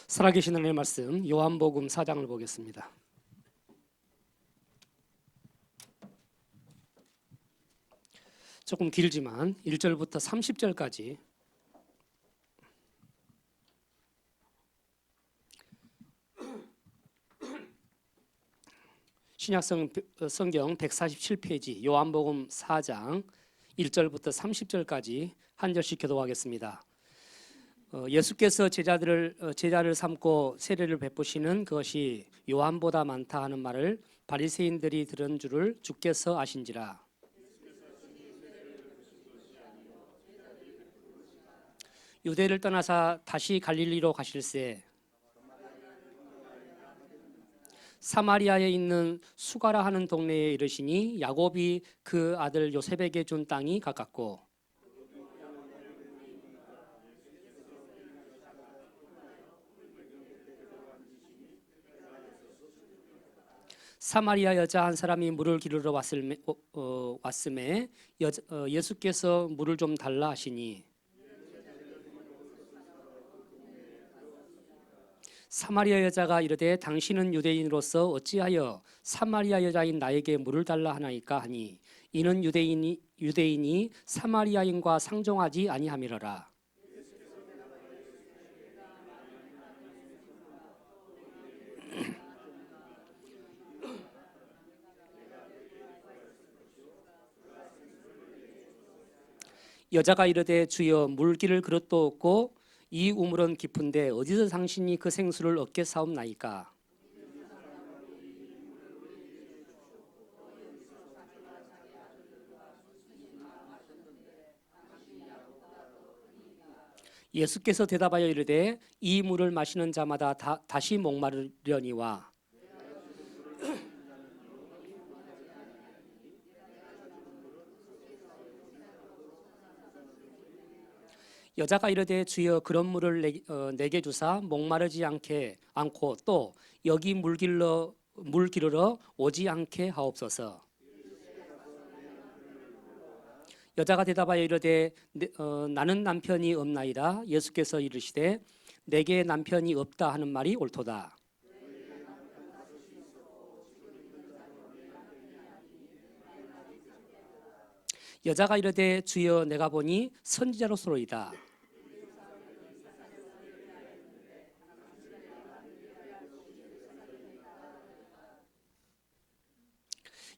살아계신 하나님의 말씀 요한복음 4장을 보겠습니다. 조금 길지만 1절부터 30절까지 신약성경 147페이지 요한복음 4장 1절부터 30절까지 한 절씩 교도하겠습니다. 예수께서 제자를 삼고 세례를 베푸시는 그것이 요한보다 많다 하는 말을 바리새인들이 들은 줄을 주께서 아신지라. 유대를 떠나사 다시 갈릴리로 가실새 사마리아에 있는 수가라 하는 동네에 이르시니 야곱이 그 아들 요셉에게 준 땅이 가깝고 사마리아 여자 한 사람이 물을 기르러 왔음에 예수께서 물을 좀 달라 하시니 사마리아 여자가 이르되 당신은 유대인으로서 어찌하여 사마리아 여자인 나에게 물을 달라 하나이까 하니 이는 유대인이 사마리아인과 상종하지 아니함이로라. 여자가 이르되 주여 물기를 그릇도 없고 이 우물은 깊은데 어디서 당신이 그 생수를 얻게 사옵나이까. 예수께서 대답하여 이르되 이 물을 마시는 자마다 다시 목마르려니와 여자가 이르되 주여 그런 물을 내게 주사 목마르지 않고 또 여기 물 기르러 오지 않게 하옵소서. 여자가 대답하여 이르되 나는 남편이 없나이다. 예수께서 이르시되 내게 남편이 없다 하는 말이 옳도다. 여자가 이르되 주여 내가 보니 선지자로서로이다.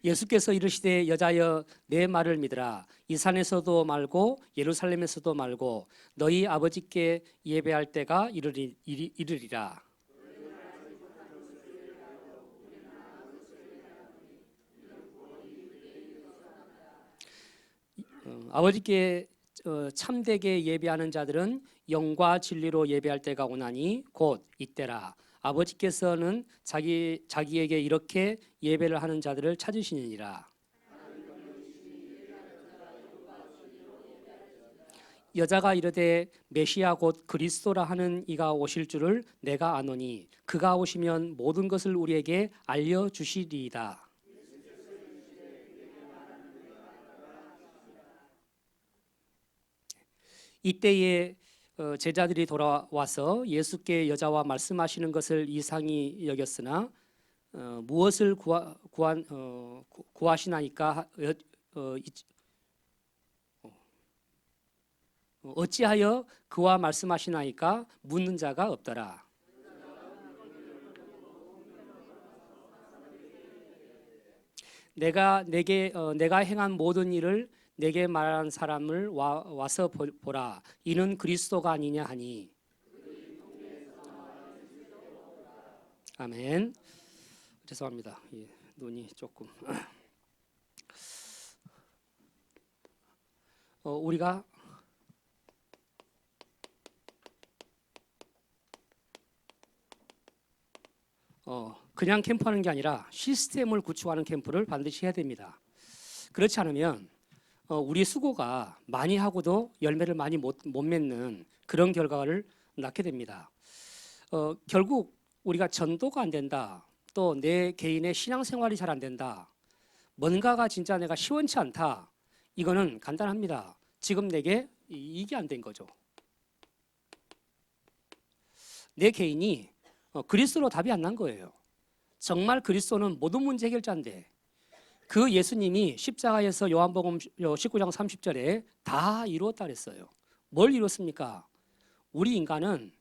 예수께서 이르시되 여자여 내 말을 믿으라. 이 산에서도 말고 예루살렘에서도 말고 너희 아버지께 예배할 때가 이르리라. 아버지께 참되게 예배하는 자들은 영과 진리로 예배할 때가 오나니 곧 이때라. 아버지께서는 자기에게 이렇게 예배를 하는 자들을 찾으시느니라. 여자가 이르되 메시아 곧 그리스도라 하는 이가 오실 줄을 내가 아노니 그가 오시면 모든 것을 우리에게 알려주시리이다. 이때에 제자들이 돌아와서 예수께 여자와 말씀하시는 것을 이상히 여겼으나 무엇을 구하시나이까 어찌하여 그와 말씀하시나이까 묻는 자가 없더라. 내가 행한 모든 일을 내게 말한 사람을 와서 보라. 이는 그리스도가 아니냐 하니. 아멘. 죄송합니다. 눈이 조금. 우리가 그냥 캠프하는 게 아니라 시스템을 구축하는 캠프를 반드시 해야 됩니다. 그렇지 않으면 우리 수고가 많이 하고도 열매를 많이 못 맺는 그런 결과를 낳게 됩니다. 결국 우리가 전도가 안 된다. 또 내 개인의 신앙생활이 잘 안 된다. 뭔가가 진짜 내가 시원치 않다. 이거는 간단합니다. 지금 내게 이게 안 된 거죠. 내 개인이 그리스도로 답이 안 난 거예요. 정말 그리스도는 모든 문제 해결자인데 그 예수님이 십자가에서 요한복음 19장 30절에 다 이루었다 그랬어요. 뭘 이뤘습니까? 우리 인간은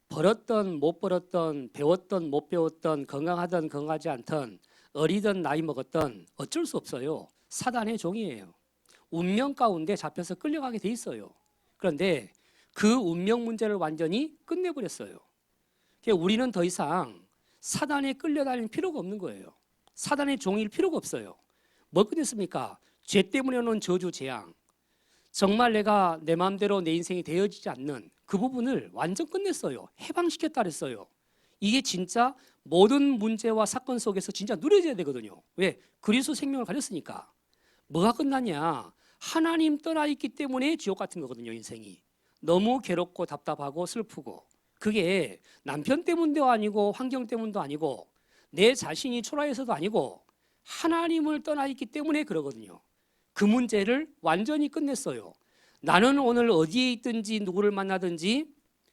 벌었던 못 벌었던 배웠던 못 배웠던 건강하던 건강하지 않던 어리던 나이 먹었던 어쩔 수 없어요. 사단의 종이에요. 운명 가운데 잡혀서 끌려가게 돼 있어요. 그런데 그 운명 문제를 완전히 끝내버렸어요. 그러니까 우리는 더 이상 사단에 끌려다닐 필요가 없는 거예요. 사단의 종일 필요가 없어요. 뭐 끝냈습니까? 죄 때문에 오는 저주 재앙. 정말 내가 내 마음대로 내 인생이 되어지지 않는 그 부분을 완전 끝냈어요. 해방시켰다 그랬어요. 이게 진짜 모든 문제와 사건 속에서 진짜 누려져야 되거든요. 왜? 그리스도 생명을 가졌으니까. 뭐가 끝났냐? 하나님 떠나 있기 때문에 지옥 같은 거거든요, 인생이. 너무 괴롭고 답답하고 슬프고. 그게 남편 때문도 아니고 환경 때문도 아니고 내 자신이 초라해서도 아니고 하나님을 떠나 있기 때문에 그러거든요. 그 문제를 완전히 끝냈어요. 나는 오늘 어디에 있든지 누구를 만나든지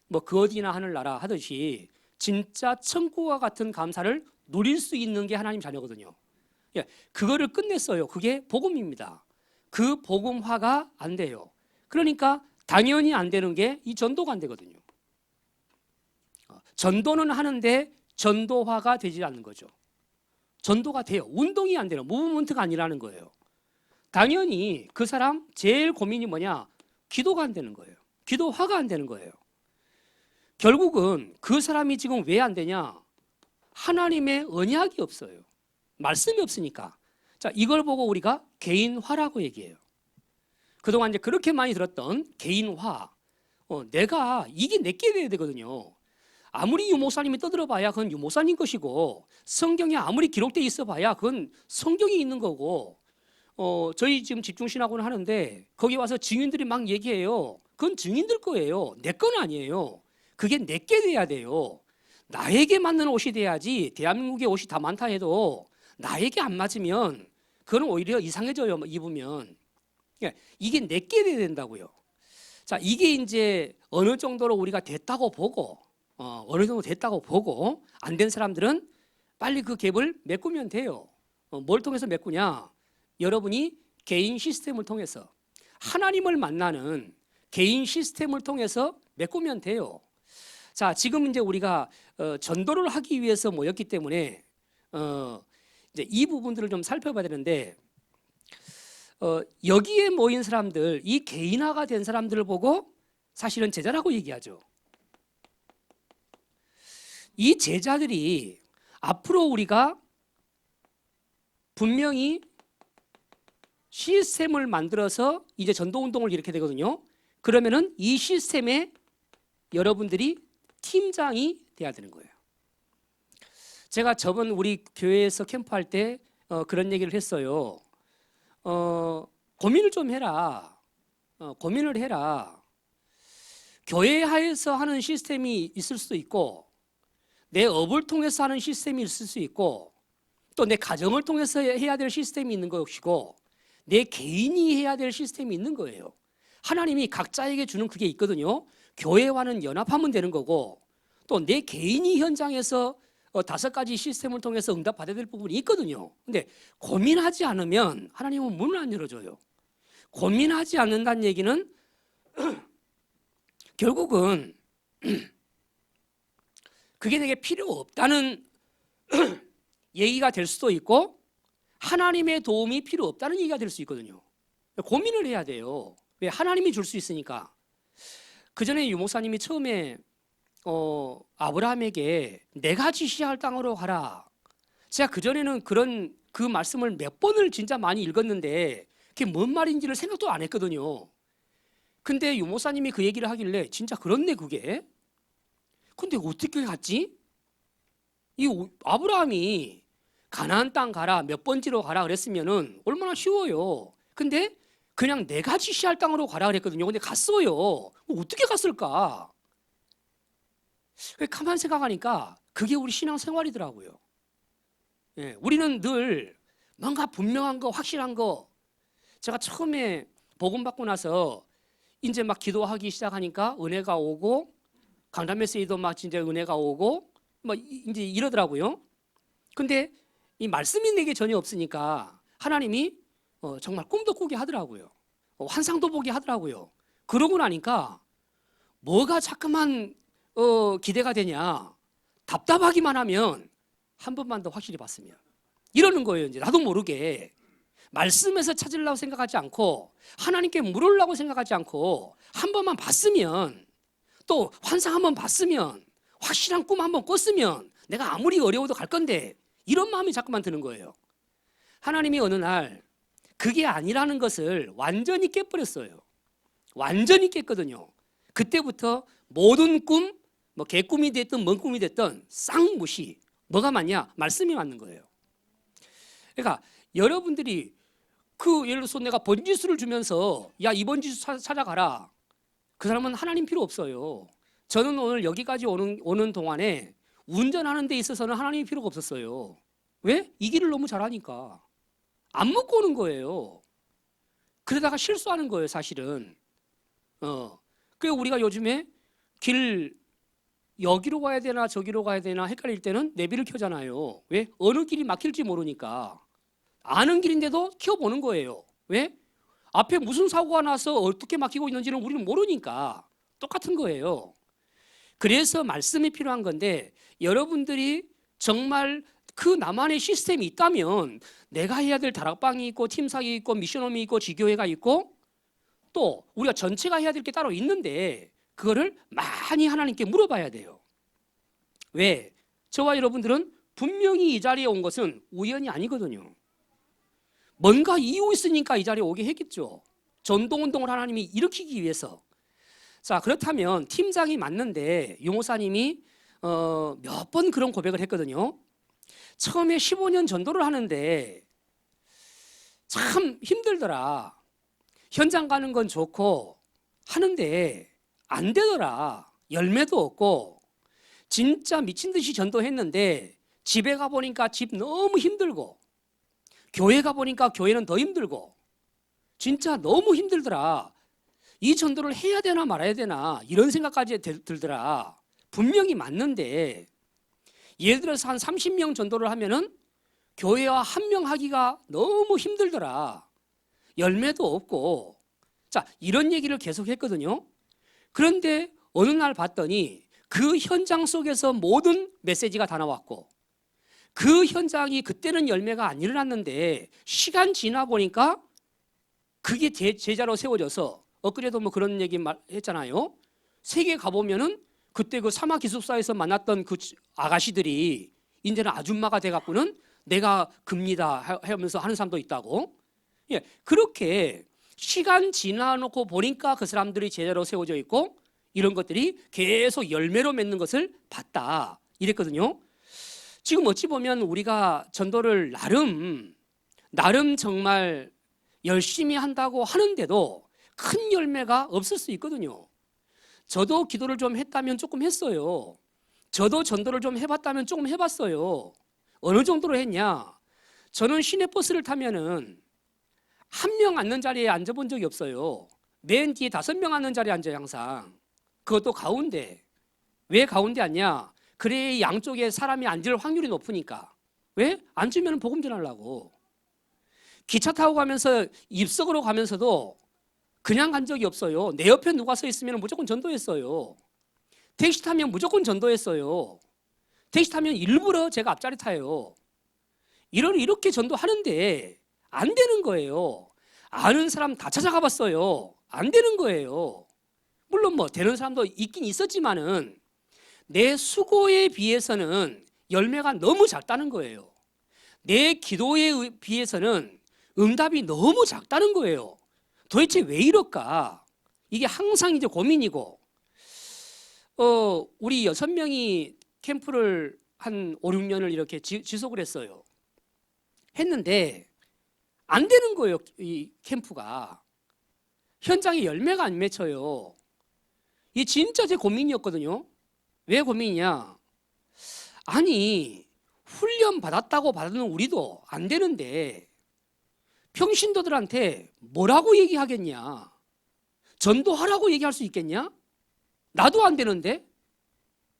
뭐 그 어디나 하늘나라 하듯이 진짜 천국과 같은 감사를 누릴 수 있는 게 하나님 자녀거든요. 예, 그거를 끝냈어요. 그게 복음입니다. 그 복음화가 안 돼요. 그러니까 당연히 안 되는 게 이 전도가 안 되거든요. 전도는 하는데 전도화가 되지 않는 거죠. 전도가 돼요. 운동이 안 돼요. 무브먼트가 아니라는 거예요. 당연히 그 사람 제일 고민이 뭐냐? 기도가 안 되는 거예요. 기도화가 안 되는 거예요. 결국은 그 사람이 지금 왜 안 되냐? 하나님의 언약이 없어요. 말씀이 없으니까. 자, 이걸 보고 우리가 개인화라고 얘기해요. 그동안 이제 그렇게 많이 들었던 개인화. 내가 이게 내게 돼야 되거든요. 아무리 유목사님이 떠들어봐야 그건 유목사님 것이고 성경에 아무리 기록되어 있어봐야 그건 성경이 있는 거고 저희 지금 집중신학원을 하는데 거기 와서 증인들이 막 얘기해요. 그건 증인들 거예요. 내 건 아니에요. 그게 내게 돼야 돼요. 나에게 맞는 옷이 돼야지. 대한민국에 옷이 다 많다 해도 나에게 안 맞으면 그건 오히려 이상해져요. 입으면. 이게 내게 돼야 된다고요. 자, 이게 이제 어느 정도로 우리가 됐다고 보고 어느 정도 됐다고 보고 안 된 사람들은 빨리 그 갭을 메꾸면 돼요. 뭘 통해서 메꾸냐? 여러분이 개인 시스템을 통해서 하나님을 만나는 개인 시스템을 통해서 메꾸면 돼요. 자, 지금 이제 우리가 전도를 하기 위해서 모였기 때문에 이제 이 부분들을 좀 살펴봐야 되는데 여기에 모인 사람들, 이 개인화가 된 사람들을 보고 사실은 제자라고 얘기하죠. 이 제자들이 앞으로 우리가 분명히 시스템을 만들어서 이제 전도운동을 일으키게 되거든요. 그러면은 이 시스템에 여러분들이 팀장이 돼야 되는 거예요. 제가 저번 우리 교회에서 캠프할 때 그런 얘기를 했어요. 고민을 좀 해라. 고민을 해라. 교회 하에서 하는 시스템이 있을 수도 있고 내 업을 통해서 하는 시스템이 있을 수 있고 또 내 가정을 통해서 해야 될 시스템이 있는 것이고 내 개인이 해야 될 시스템이 있는 거예요. 하나님이 각자에게 주는 그게 있거든요. 교회와는 연합하면 되는 거고 또 내 개인이 현장에서 5가지 시스템을 통해서 응답받아야 될 부분이 있거든요. 근데 고민하지 않으면 하나님은 문을 안 열어줘요. 고민하지 않는다는 얘기는 결국은 그게 내게 필요 없다는 얘기가 될 수도 있고 하나님의 도움이 필요 없다는 얘기가 될 수 있거든요. 고민을 해야 돼요. 왜? 하나님이 줄 수 있으니까. 그 전에 유목사님이 처음에 아브라함에게 내가 지시할 땅으로 가라. 제가 그 전에는 그 말씀을 몇 번을 진짜 많이 읽었는데 그게 뭔 말인지를 생각도 안 했거든요. 근데 유목사님이 그 얘기를 하길래 진짜 그렇네 그게. 근데 어떻게 갔지? 이 아브라함이 가나안 땅 가라 몇 번지로 가라 그랬으면은 얼마나 쉬워요. 근데 그냥 내가 지시할 땅으로 가라 그랬거든요. 근데 갔어요. 어떻게 갔을까? 가만 생각하니까 그게 우리 신앙생활이더라고요. 예, 우리는 늘 뭔가 분명한 거 확실한 거. 제가 처음에 복음 받고 나서 이제 막 기도하기 시작하니까 은혜가 오고 강단 메시지도 막 진짜 은혜가 오고 뭐 이제 이러더라고요. 근데 이 말씀이 내게 전혀 없으니까 하나님이 정말 꿈도 꾸게 하더라고요. 환상도 보게 하더라고요. 그러고 나니까 뭐가 자꾸만 기대가 되냐, 답답하기만 하면 한 번만 더 확실히 봤으면 이러는 거예요. 이제 나도 모르게 말씀에서 찾으려고 생각하지 않고 하나님께 물으려고 생각하지 않고 한 번만 봤으면, 또 환상 한 번 봤으면, 확실한 꿈 한 번 꿨으면 내가 아무리 어려워도 갈 건데, 이런 마음이 자꾸만 드는 거예요. 하나님이 어느 날 그게 아니라는 것을 완전히 깨버렸어요. 완전히 깼거든요. 그때부터 모든 꿈, 뭐 개꿈이 됐든 뭔 꿈이 됐든 쌍무시. 뭐가 맞냐? 말씀이 맞는 거예요. 그러니까 여러분들이 예를 들어서 내가 번지수를 주면서 야, 이 번지수 찾아가라. 그 사람은 하나님 필요 없어요. 저는 오늘 여기까지 오는 동안에 운전하는 데 있어서는 하나님이 필요가 없었어요. 왜? 이 길을 너무 잘하니까. 안 묻고 오는 거예요. 그러다가 실수하는 거예요, 사실은. 그래서 우리가 요즘에 길 여기로 가야 되나 저기로 가야 되나 헷갈릴 때는 내비를 켜잖아요. 왜? 어느 길이 막힐지 모르니까. 아는 길인데도 켜보는 거예요. 왜? 앞에 무슨 사고가 나서 어떻게 막히고 있는지는 우리는 모르니까. 똑같은 거예요. 그래서 말씀이 필요한 건데, 여러분들이 정말 그 나만의 시스템이 있다면 내가 해야 될 다락방이 있고 팀사기 있고 미션홈이 있고 지교회가 있고 또 우리가 전체가 해야 될 게 따로 있는데, 그거를 많이 하나님께 물어봐야 돼요. 왜? 저와 여러분들은 분명히 이 자리에 온 것은 우연이 아니거든요. 뭔가 이유 있으니까 이 자리에 오게 했겠죠. 전동운동을 하나님이 일으키기 위해서. 자, 그렇다면 팀장이 맞는데 용호사님이 몇 번 그런 고백을 했거든요. 처음에 15년 전도를 하는데 참 힘들더라. 현장 가는 건 좋고 하는데 안 되더라. 열매도 없고 진짜 미친 듯이 전도했는데 집에 가보니까 집 너무 힘들고 교회 가보니까 교회는 더 힘들고 진짜 너무 힘들더라. 이 전도를 해야 되나 말아야 되나 이런 생각까지 들더라. 분명히 맞는데 예를 들어서 한 30명 전도를 하면은 교회와 한 명 하기가 너무 힘들더라. 열매도 없고. 자, 이런 얘기를 계속 했거든요. 그런데 어느 날 봤더니 그 현장 속에서 모든 메시지가 다 나왔고 그 현장이 그때는 열매가 안 일어났는데 시간 지나 보니까 그게 제자로 세워져서 엊그제도 뭐 그런 얘기 했잖아요. 세계 가보면은 그때 그 사막 기숙사에서 만났던 그 아가씨들이 이제는 아줌마가 돼갖고는 내가 급니다 하면서 하는 사람도 있다고. 예, 그렇게 시간 지나놓고 보니까 그 사람들이 제자로 세워져 있고 이런 것들이 계속 열매로 맺는 것을 봤다 이랬거든요. 지금 어찌 보면 우리가 전도를 나름 정말 열심히 한다고 하는데도 큰 열매가 없을 수 있거든요. 저도 기도를 좀 했다면 조금 했어요. 저도 전도를 좀 해봤다면 조금 해봤어요. 어느 정도로 했냐? 저는 시내버스를 타면은 한 명 앉는 자리에 앉아본 적이 없어요. 맨 뒤에 5명 앉는 자리에 앉아요, 항상. 그것도 가운데. 왜 가운데 앉냐? 그래 양쪽에 사람이 앉을 확률이 높으니까. 왜? 앉으면 복음 전하려고. 기차 타고 가면서 입석으로 가면서도 그냥 간 적이 없어요. 내 옆에 누가 서 있으면 무조건 전도했어요. 택시 타면 무조건 전도했어요. 택시 타면 일부러 제가 앞자리 타요. 이렇게 전도하는데 안 되는 거예요. 아는 사람 다 찾아가 봤어요. 안 되는 거예요. 물론 뭐 되는 사람도 있긴 있었지만은 내 수고에 비해서는 열매가 너무 작다는 거예요. 내 기도에 비해서는 응답이 너무 작다는 거예요. 도대체 왜 이럴까? 이게 항상 이제 고민이고, 우리 6명이 캠프를 한 5, 6년을 이렇게 지속을 했어요. 했는데 안 되는 거예요, 이 캠프가. 현장에 열매가 안 맺혀요. 이게 진짜 제 고민이었거든요. 왜 고민이냐? 아니, 훈련 받았다고 받는 우리도 안 되는데 평신도들한테 뭐라고 얘기하겠냐? 전도하라고 얘기할 수 있겠냐? 나도 안 되는데?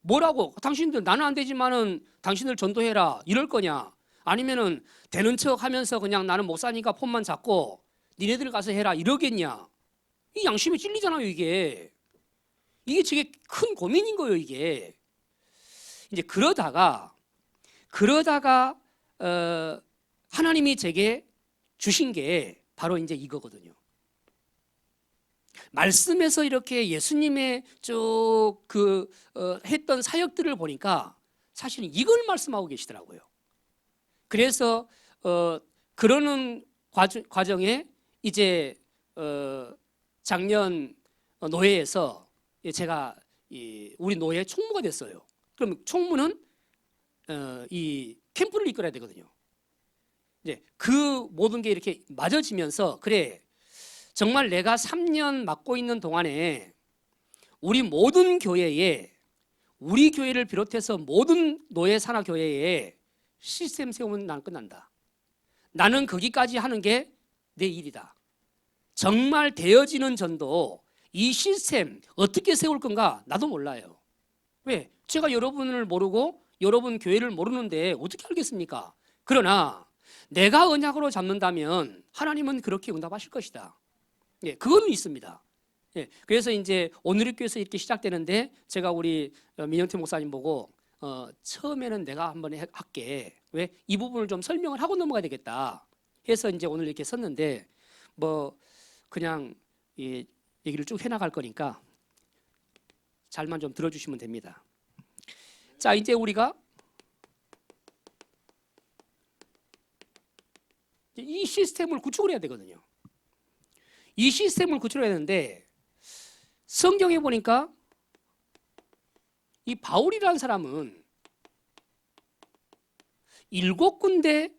뭐라고? 당신들 나는 안 되지만은 당신들 전도해라 이럴 거냐? 아니면은 되는 척 하면서 그냥 나는 목사니까 폰만 잡고 니네들 가서 해라 이러겠냐? 이 양심이 찔리잖아요, 이게. 이게 되게 큰 고민인 거예요, 이게. 이제 그러다가 하나님이 제게 주신 게 바로 이제 이거거든요. 말씀에서 이렇게 예수님의 쭉 했던 사역들을 보니까 사실은 이걸 말씀하고 계시더라고요. 그래서 그러는 과정에 이제 작년 노회에서 제가 우리 노회 총무가 됐어요. 그럼 총무는 이 캠프를 이끌어야 되거든요. 이제 그 모든 게 이렇게 맞아지면서 그래 정말 내가 3년 맡고 있는 동안에 우리 모든 교회에 우리 교회를 비롯해서 모든 노예 산하 교회에 시스템 세우면 난 끝난다. 나는 거기까지 하는 게 내 일이다. 정말 되어지는 전도 이 시스템 어떻게 세울 건가 나도 몰라요. 왜? 제가 여러분을 모르고 여러분 교회를 모르는데 어떻게 알겠습니까? 그러나 내가 언약으로 잡는다면 하나님은 그렇게 응답하실 것이다. 예, 그거는 있습니다. 예, 그래서 이제 오늘의 교회에서 이렇게 시작되는데 제가 우리 민영태 목사님 보고 처음에는 내가 한번 할게. 왜? 이 부분을 좀 설명을 하고 넘어가야 되겠다. 해서 이제 오늘 이렇게 섰는데 뭐 그냥 얘기를 쭉 해나갈 거니까 잘만 좀 들어주시면 됩니다. 자, 이제 우리가 이 시스템을 구축을 해야 되거든요. 이 시스템을 구축해야 되는데 성경에 보니까 이 바울이라는 사람은 7군데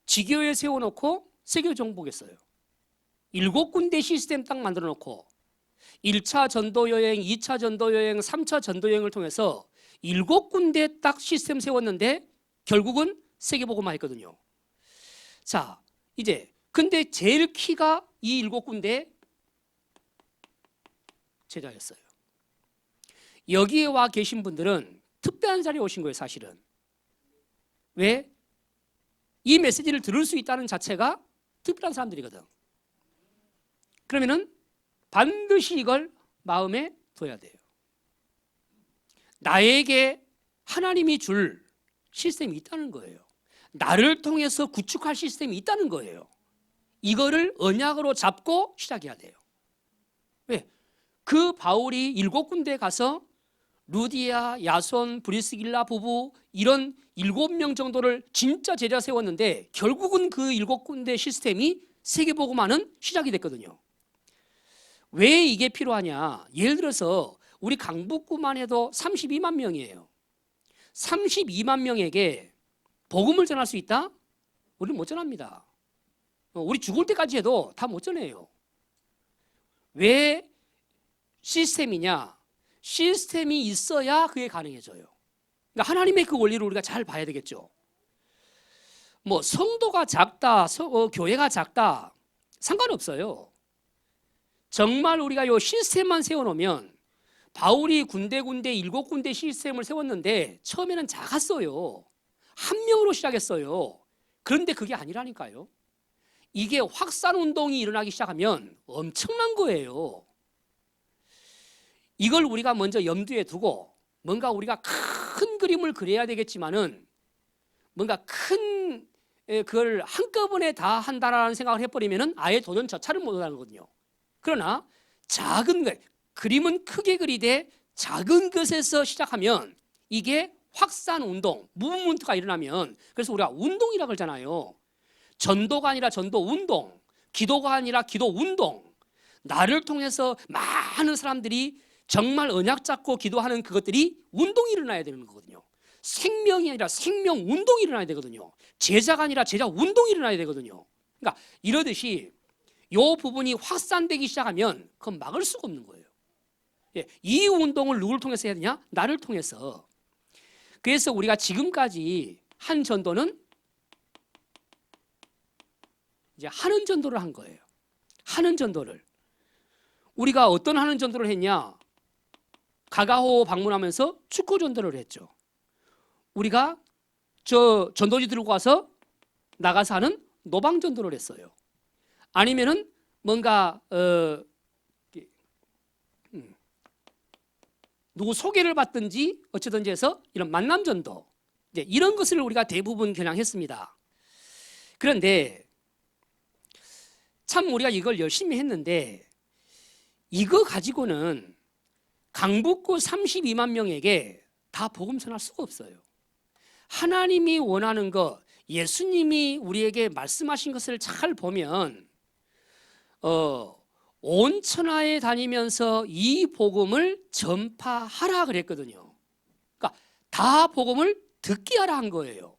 지교회 세워놓고 세계 정복했어요. 7군데 시스템 딱 만들어 놓고 1차 전도 여행, 2차 전도 여행, 3차 전도 여행을 통해서 7군데 딱 시스템 세웠는데 결국은 세계복음화 했거든요. 자, 이제 근데 제일 키가 이 7군데 제자였어요. 여기에 와 계신 분들은 특별한 자리에 오신 거예요, 사실은. 왜? 이 메시지를 들을 수 있다는 자체가 특별한 사람들이거든. 그러면은 반드시 이걸 마음에 둬야 돼요. 나에게 하나님이 줄 시스템이 있다는 거예요. 나를 통해서 구축할 시스템이 있다는 거예요. 이거를 언약으로 잡고 시작해야 돼요. 왜? 그 바울이 7군데 가서 루디아, 야손, 브리스길라 부부 이런 7명 정도를 진짜 제자 세웠는데 결국은 그 7군데 시스템이 세계복음화는 시작이 됐거든요. 왜 이게 필요하냐? 예를 들어서 우리 강북구만 해도 32만 명이에요. 32만 명에게 복음을 전할 수 있다? 우리는 못 전합니다. 우리 죽을 때까지 해도 다 못 전해요. 왜 시스템이냐? 시스템이 있어야 그게 가능해져요. 그러니까 하나님의 그 원리를 우리가 잘 봐야 되겠죠. 뭐 성도가 작다, 교회가 작다 상관없어요. 정말 우리가 이 시스템만 세워놓으면 바울이 군데 7군데 시스템을 세웠는데 처음에는 작았어요. 한 명으로 시작했어요. 그런데 그게 아니라니까요. 이게 확산 운동이 일어나기 시작하면 엄청난 거예요. 이걸 우리가 먼저 염두에 두고 뭔가 우리가 큰 그림을 그려야 되겠지만은 뭔가 큰 그걸 한꺼번에 다 한다라는 생각을 해버리면은 아예 도전 자체를 못 하는 거거든요. 그러나 작은 것, 그림은 크게 그리되 작은 것에서 시작하면 이게 확산 운동, 무브먼트가 일어나면 그래서 우리가 운동이라고 그러잖아요. 전도가 아니라 전도 운동, 기도가 아니라 기도 운동. 나를 통해서 많은 사람들이 정말 언약 잡고 기도하는 그것들이 운동이 일어나야 되는 거거든요. 생명이 아니라 생명 운동이 일어나야 되거든요. 제자가 아니라 제자 운동이 일어나야 되거든요. 그러니까 이러듯이 이 부분이 확산되기 시작하면 그건 막을 수가 없는 거예요. 예, 이 운동을 누구를 통해서 해야 되냐? 나를 통해서. 그래서 우리가 지금까지 한 전도는 이제 하는 전도를 한 거예요. 하는 전도를. 우리가 어떤 하는 전도를 했냐? 가가호 방문하면서 축구 전도를 했죠. 우리가 저 전도지 들고 와서 나가서 하는 노방 전도를 했어요. 아니면은 뭔가 누구 소개를 받든지 어쩌든지 해서 이런 만남 전도, 이제 이런 것을 우리가 대부분 그냥 했습니다. 그런데 참 우리가 이걸 열심히 했는데 이거 가지고는 강북구 32만 명에게 다 복음 전할 수가 없어요. 하나님이 원하는 것, 예수님이 우리에게 말씀하신 것을 잘 보면 온 천하에 다니면서 이 복음을 전파하라 그랬거든요. 그러니까 다 복음을 듣게 하라 한 거예요.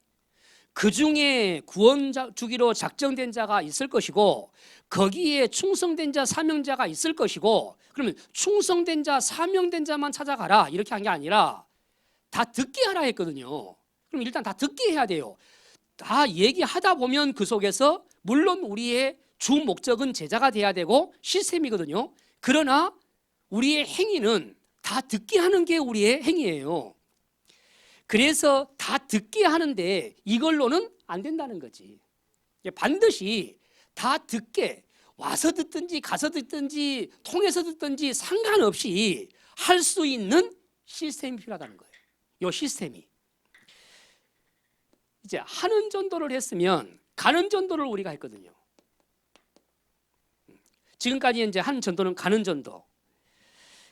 그 중에 구원 주기로 작정된 자가 있을 것이고 거기에 충성된 자, 사명자가 있을 것이고, 그러면 충성된 자, 사명된 자만 찾아가라 이렇게 한 게 아니라 다 듣게 하라 했거든요. 그럼 일단 다 듣게 해야 돼요. 다 얘기하다 보면 그 속에서 물론 우리의 주 목적은 제자가 돼야 되고 시스템이거든요. 그러나 우리의 행위는 다 듣게 하는 게 우리의 행위예요. 그래서 다 듣게 하는데 이걸로는 안 된다는 거지. 반드시 다 듣게, 와서 듣든지 가서 듣든지 통해서 듣든지 상관없이 할 수 있는 시스템이 필요하다는 거예요. 이 시스템이. 이제 하는 전도를 했으면 가는 전도를 우리가 했거든요. 지금까지 이제 한 전도는 가는 전도.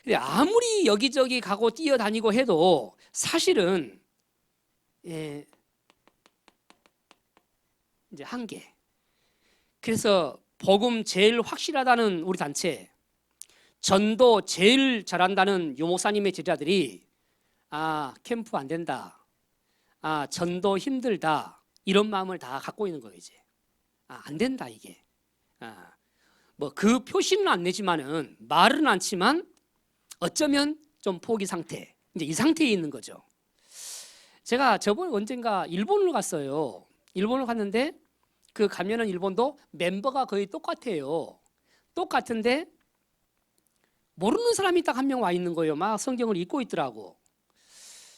근데 아무리 여기저기 가고 뛰어다니고 해도 사실은 이제 한계. 그래서 복음 제일 확실하다는 우리 단체, 전도 제일 잘한다는 요 목사님의 제자들이 캠프 안 된다, 전도 힘들다, 이런 마음을 다 갖고 있는 거예요. 이제 안 된다 이게. 뭐 그 표시는 안 내지만은 말은 않지만 어쩌면 좀 포기 상태, 이제 이 상태에 있는 거죠. 제가 저번에 언젠가 일본을 갔어요. 일본을 갔는데 그 가면은 일본도 멤버가 거의 똑같아요. 똑같은데 모르는 사람이 딱 한 명 와 있는 거예요. 막 성경을 읽고 있더라고.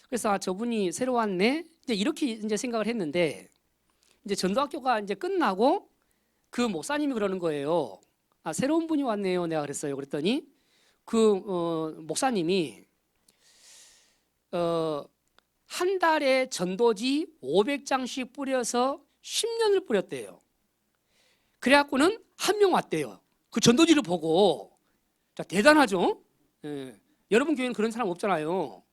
그래서 저분이 새로 왔네. 이제 이렇게 이제 생각을 했는데 이제 전도학교가 이제 끝나고 그 목사님이 그러는 거예요. 새로운 분이 왔네요. 내가 그랬어요. 그랬더니 그 목사님이 한 달에 전도지 500장씩 뿌려서 10년을 뿌렸대요. 그래갖고는 한 명 왔대요. 그 전도지를 보고. 자, 대단하죠? 여러분 교회는 그런 사람 없잖아요.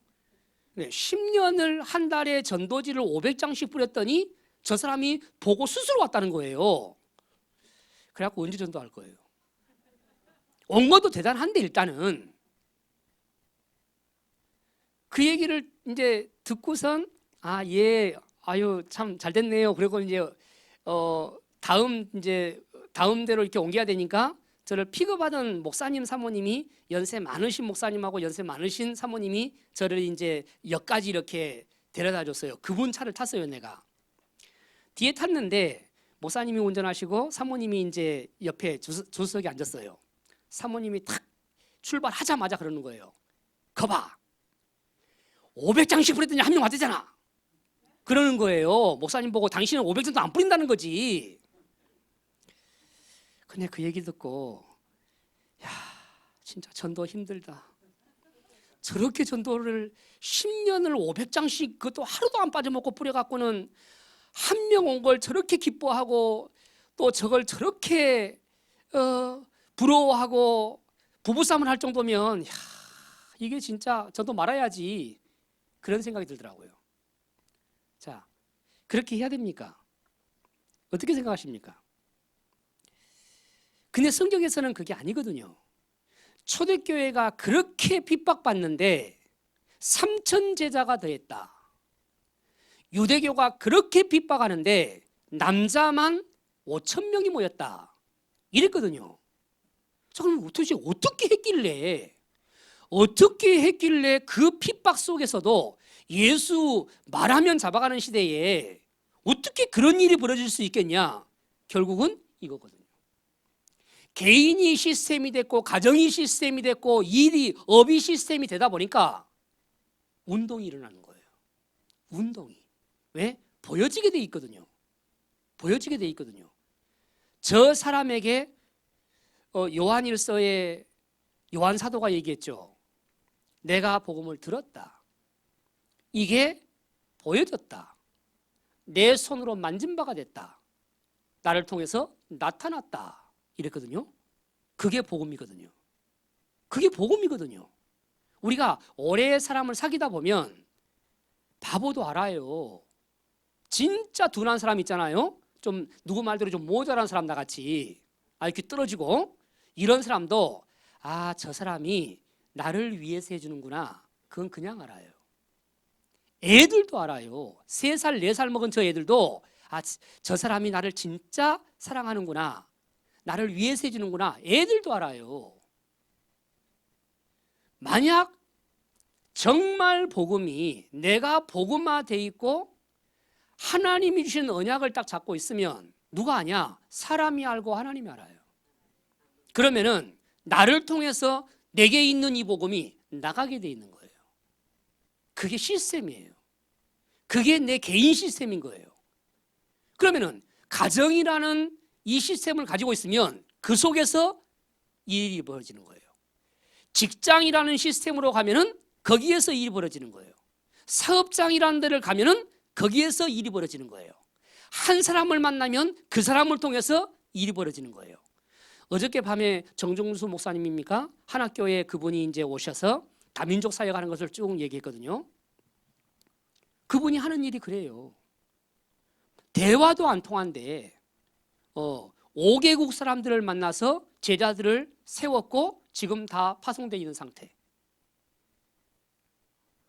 10년을 한 달에 전도지를 500장씩 뿌렸더니 저 사람이 보고 스스로 왔다는 거예요. 그래갖고 언제 전도할 거예요? 온 것도 대단한데 일단은 그 얘기를 이제 듣고선 아유 참 잘 됐네요. 그리고 이제 다음대로 이렇게 옮겨야 되니까 저를 픽업하던 목사님 사모님이 연세 많으신 목사님하고 연세 많으신 사모님이 저를 이제 역까지 이렇게 데려다 줬어요. 그분 차를 탔어요, 내가. 뒤에 탔는데 목사님이 운전하시고 사모님이 이제 옆에 조수석에 앉았어요. 사모님이 탁 출발하자마자 그러는 거예요. 거봐, 500장씩 뿌렸더니 한 명 왔대잖아. 그러는 거예요. 목사님 보고 당신은 500장도 안 뿌린다는 거지. 근데 그 얘기 듣고 진짜 전도 힘들다. 저렇게 전도를 10년을 500장씩 그것도 하루도 안 빠져먹고 뿌려갖고는 한 명 온 걸 저렇게 기뻐하고 또 저걸 저렇게 부러워하고 부부싸움을 할 정도면 이게 진짜 저도 말아야지, 그런 생각이 들더라고요. 자, 그렇게 해야 됩니까? 어떻게 생각하십니까? 근데 성경에서는 그게 아니거든요. 초대교회가 그렇게 핍박받는데 3천 제자가 더했다. 유대교가 그렇게 핍박하는데 남자만 5천 명이 모였다. 이랬거든요. 자, 그럼 도대체 어떻게 했길래 그 핍박 속에서도 예수 말하면 잡아가는 시대에 어떻게 그런 일이 벌어질 수 있겠냐? 결국은 이거거든요. 개인이 시스템이 됐고 가정이 시스템이 됐고 일이 업이 시스템이 되다 보니까 운동이 일어나는 거예요. 운동이. 왜? 보여지게 돼 있거든요. 보여지게 돼 있거든요. 저 사람에게 요한일서에 요한 사도가 얘기했죠. 내가 복음을 들었다. 이게 보여졌다. 내 손으로 만진 바가 됐다. 나를 통해서 나타났다. 이랬거든요. 그게 복음이거든요. 그게 복음이거든요. 우리가 오래 사람을 사귀다 보면 바보도 알아요. 진짜 둔한 사람 있잖아요. 좀 누구 말대로 좀 모자란 사람 나같이 IQ 떨어지고 이런 사람도 저 사람이 나를 위해서 해주는구나. 그건 그냥 알아요. 애들도 알아요. 3살, 4살 먹은 저 애들도 저 사람이 나를 진짜 사랑하는구나. 나를 위해서 해주는구나. 애들도 알아요. 만약 정말 복음이 내가 복음화돼 있고 하나님이 주신 언약을 딱 잡고 있으면 누가 아냐? 사람이 알고 하나님이 알아요. 그러면은 나를 통해서 내게 있는 이 복음이 나가게 돼 있는 거예요. 그게 시스템이에요. 그게 내 개인 시스템인 거예요. 그러면은 가정이라는 이 시스템을 가지고 있으면 그 속에서 일이 벌어지는 거예요. 직장이라는 시스템으로 가면은 거기에서 일이 벌어지는 거예요. 사업장이라는 데를 가면은 거기에서 일이 벌어지는 거예요. 한 사람을 만나면 그 사람을 통해서 일이 벌어지는 거예요. 어저께 밤에 정종수 목사님입니까? 한 학교에 그분이 이제 오셔서 다민족 사역하는 것을 쭉 얘기했거든요. 그분이 하는 일이 그래요. 대화도 안 통한데 5개국 사람들을 만나서 제자들을 세웠고 지금 다 파송되어 있는 상태.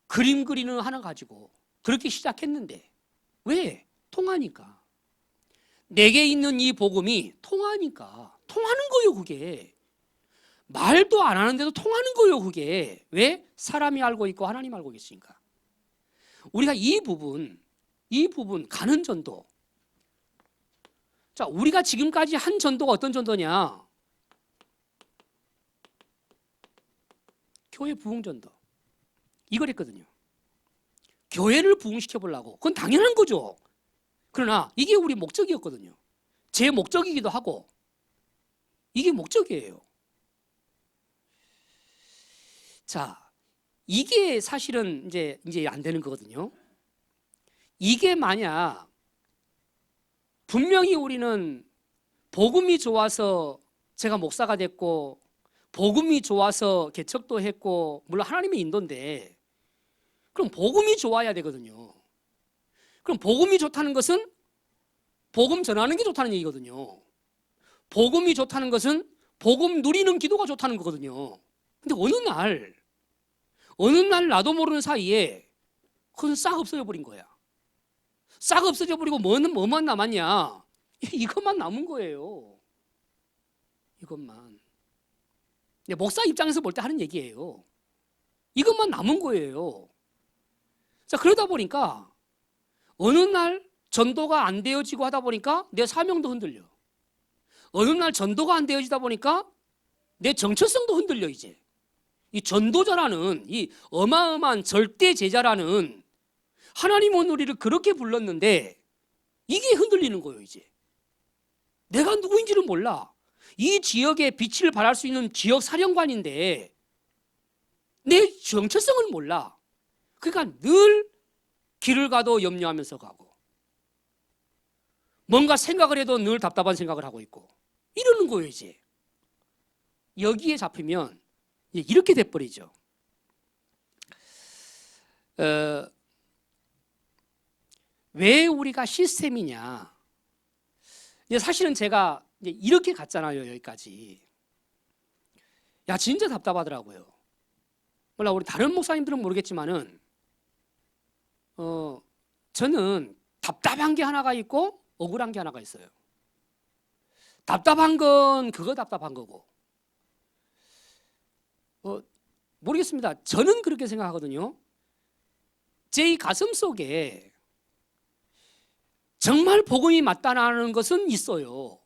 그림 그리는 하나 가지고 그렇게 시작했는데 왜? 통하니까. 내게 있는 이 복음이 통하니까. 통하는 거예요, 그게. 말도 안 하는데도 통하는 거예요, 그게. 왜? 사람이 알고 있고 하나님 알고 계시니까. 우리가 이 부분 가는 전도. 자, 우리가 지금까지 한 전도가 어떤 전도냐? 교회 부흥 전도. 이거랬거든요. 교회를 부흥시켜 보려고. 그건 당연한 거죠. 그러나 이게 우리 목적이었거든요. 제 목적이기도 하고 이게 목적이에요. 자, 이게 사실은 이제 안 되는 거거든요. 이게 만약 분명히 우리는 복음이 좋아서 제가 목사가 됐고 복음이 좋아서 개척도 했고 물론 하나님의 인도인데 그럼 복음이 좋아야 되거든요. 그럼 복음이 좋다는 것은 복음 전하는 게 좋다는 얘기거든요. 복음이 좋다는 것은 복음 누리는 기도가 좋다는 거거든요. 근데 어느 날 나도 모르는 사이에 그건 싹 없어져 버린 거야. 싹 없어져 버리고 뭐만 남았냐? 이것만 남은 거예요. 이것만. 목사 입장에서 볼 때 하는 얘기예요. 이것만 남은 거예요. 자, 그러다 보니까 어느 날 전도가 안 되어지고 하다 보니까 내 사명도 흔들려. 어느 날 전도가 안 되어지다 보니까 내 정체성도 흔들려 이제. 이 전도자라는 이 어마어마한 절대 제자라는 하나님은 우리를 그렇게 불렀는데 이게 흔들리는 거예요 이제. 내가 누구인지를 몰라. 이 지역에 빛을 발할 수 있는 지역 사령관인데 내 정체성을 몰라. 그러니까 늘 길을 가도 염려하면서 가고 뭔가 생각을 해도 늘 답답한 생각을 하고 있고 이러는 거예요 이제. 여기에 잡히면 이렇게 돼버리죠. 왜 우리가 시스템이냐. 사실은 제가 이렇게 갔잖아요 여기까지. 야 진짜 답답하더라고요. 몰라 우리 다른 목사님들은 모르겠지만은 저는 답답한 게 하나가 있고 억울한 게 하나가 있어요. 답답한 건 그거 답답한 거고 모르겠습니다. 저는 그렇게 생각하거든요. 제 가슴 속에 정말 복음이 맞다라는 것은 있어요.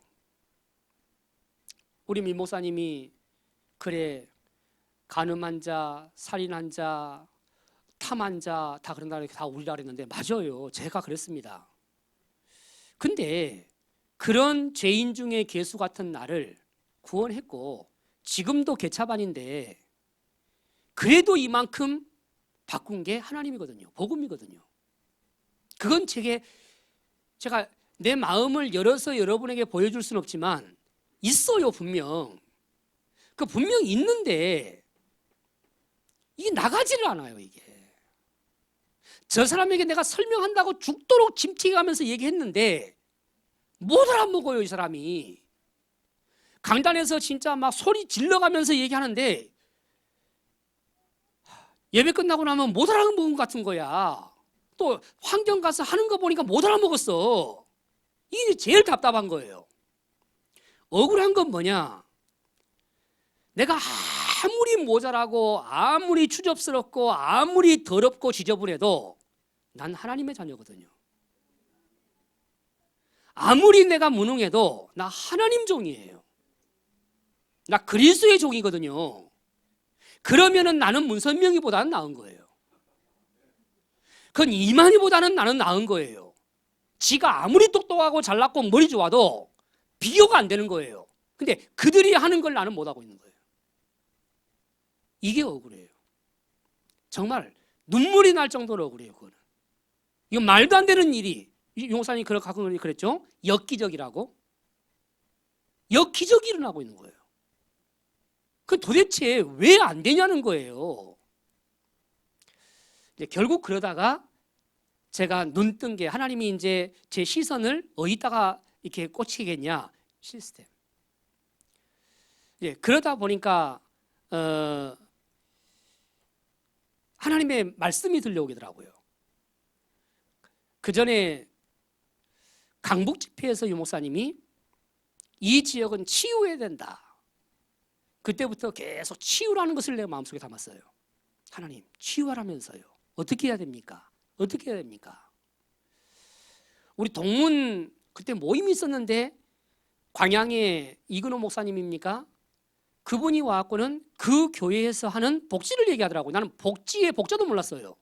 우리 민 목사님이 그래 간음한 자, 살인한 자, 탐한 자 다 그런다 다 우리라 그랬는데 맞아요. 제가 그랬습니다. 근데 그런 죄인 중에 괴수 같은 나를 구원했고 지금도 개차반인데 그래도 이만큼 바꾼 게 하나님이거든요. 복음이거든요. 그건 제가 내 마음을 열어서 여러분에게 보여줄 수는 없지만 있어요. 분명 있는데 이게 나가지를 않아요. 이게 저 사람에게 내가 설명한다고 죽도록 침튀가면서 얘기했는데 못 알아먹어요. 이 사람이 강단에서 진짜 막 소리 질러가면서 얘기하는데 예배 끝나고 나면 못 알아먹은 것 같은 거야. 또 환경 가서 하는 거 보니까 못 알아먹었어. 이게 제일 답답한 거예요. 억울한 건 뭐냐? 내가 아무리 모자라고 아무리 추접스럽고 아무리 더럽고 지저분해도 난 하나님의 자녀거든요. 아무리 내가 무능해도 나 하나님 종이에요. 나 그리스도의 종이거든요. 그러면은 나는 문선명이보다는 나은 거예요. 그건 이만희보다는 나는 나은 거예요. 지가 아무리 똑똑하고 잘났고 머리 좋아도 비교가 안 되는 거예요. 근데 그들이 하는 걸 나는 못하고 있는 거예요. 이게 억울해요. 정말 눈물이 날 정도로 억울해요. 그거는. 이건 말도 안 되는 일이 용사님이 가끔 그랬죠. 엽기적이라고. 엽기적이 일어나고 있는 거예요. 그 도대체 왜 안 되냐는 거예요. 이제 결국 그러다가 제가 눈 뜬 게 하나님이 이제 제 시선을 어디다가 이렇게 꽂히겠냐 시스템. 예, 그러다 보니까 하나님의 말씀이 들려오더라고요. 그 전에 강북 집회에서 유 목사님이 이 지역은 치유해야 된다. 그때부터 계속 치유라는 것을 내 마음속에 담았어요. 하나님 치유하라면서요. 어떻게 해야 됩니까? 어떻게 해야 됩니까? 우리 동문 그때 모임이 있었는데 광양에 이근호 목사님입니까? 그분이 와갖고는 그 교회에서 하는 복지를 얘기하더라고요. 나는 복지의 복자도 몰랐어요.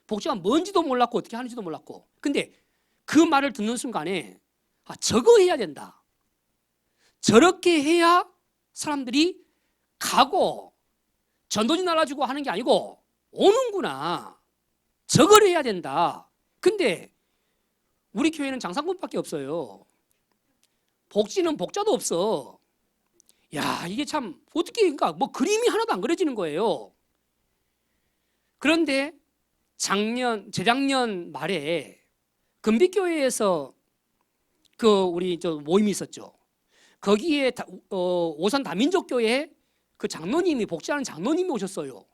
복지가 뭔지도 몰랐고 어떻게 하는지도 몰랐고. 근데 그 말을 듣는 순간에 저거 해야 된다. 저렇게 해야 사람들이 가고 전도지 날아주고 하는 게 아니고 오는구나. 저걸 해야 된다. 근데 우리 교회는 장상군밖에 없어요. 복지는 복자도 없어. 야, 이게 참 어떻게 그러니까 뭐 그림이 하나도 안 그려지는 거예요. 그런데 재작년 말에 금빛교회에서 그 우리 저 모임이 있었죠. 거기에 오산 다민족교회 그 장로님이 복지하는 장로님이 오셨어요.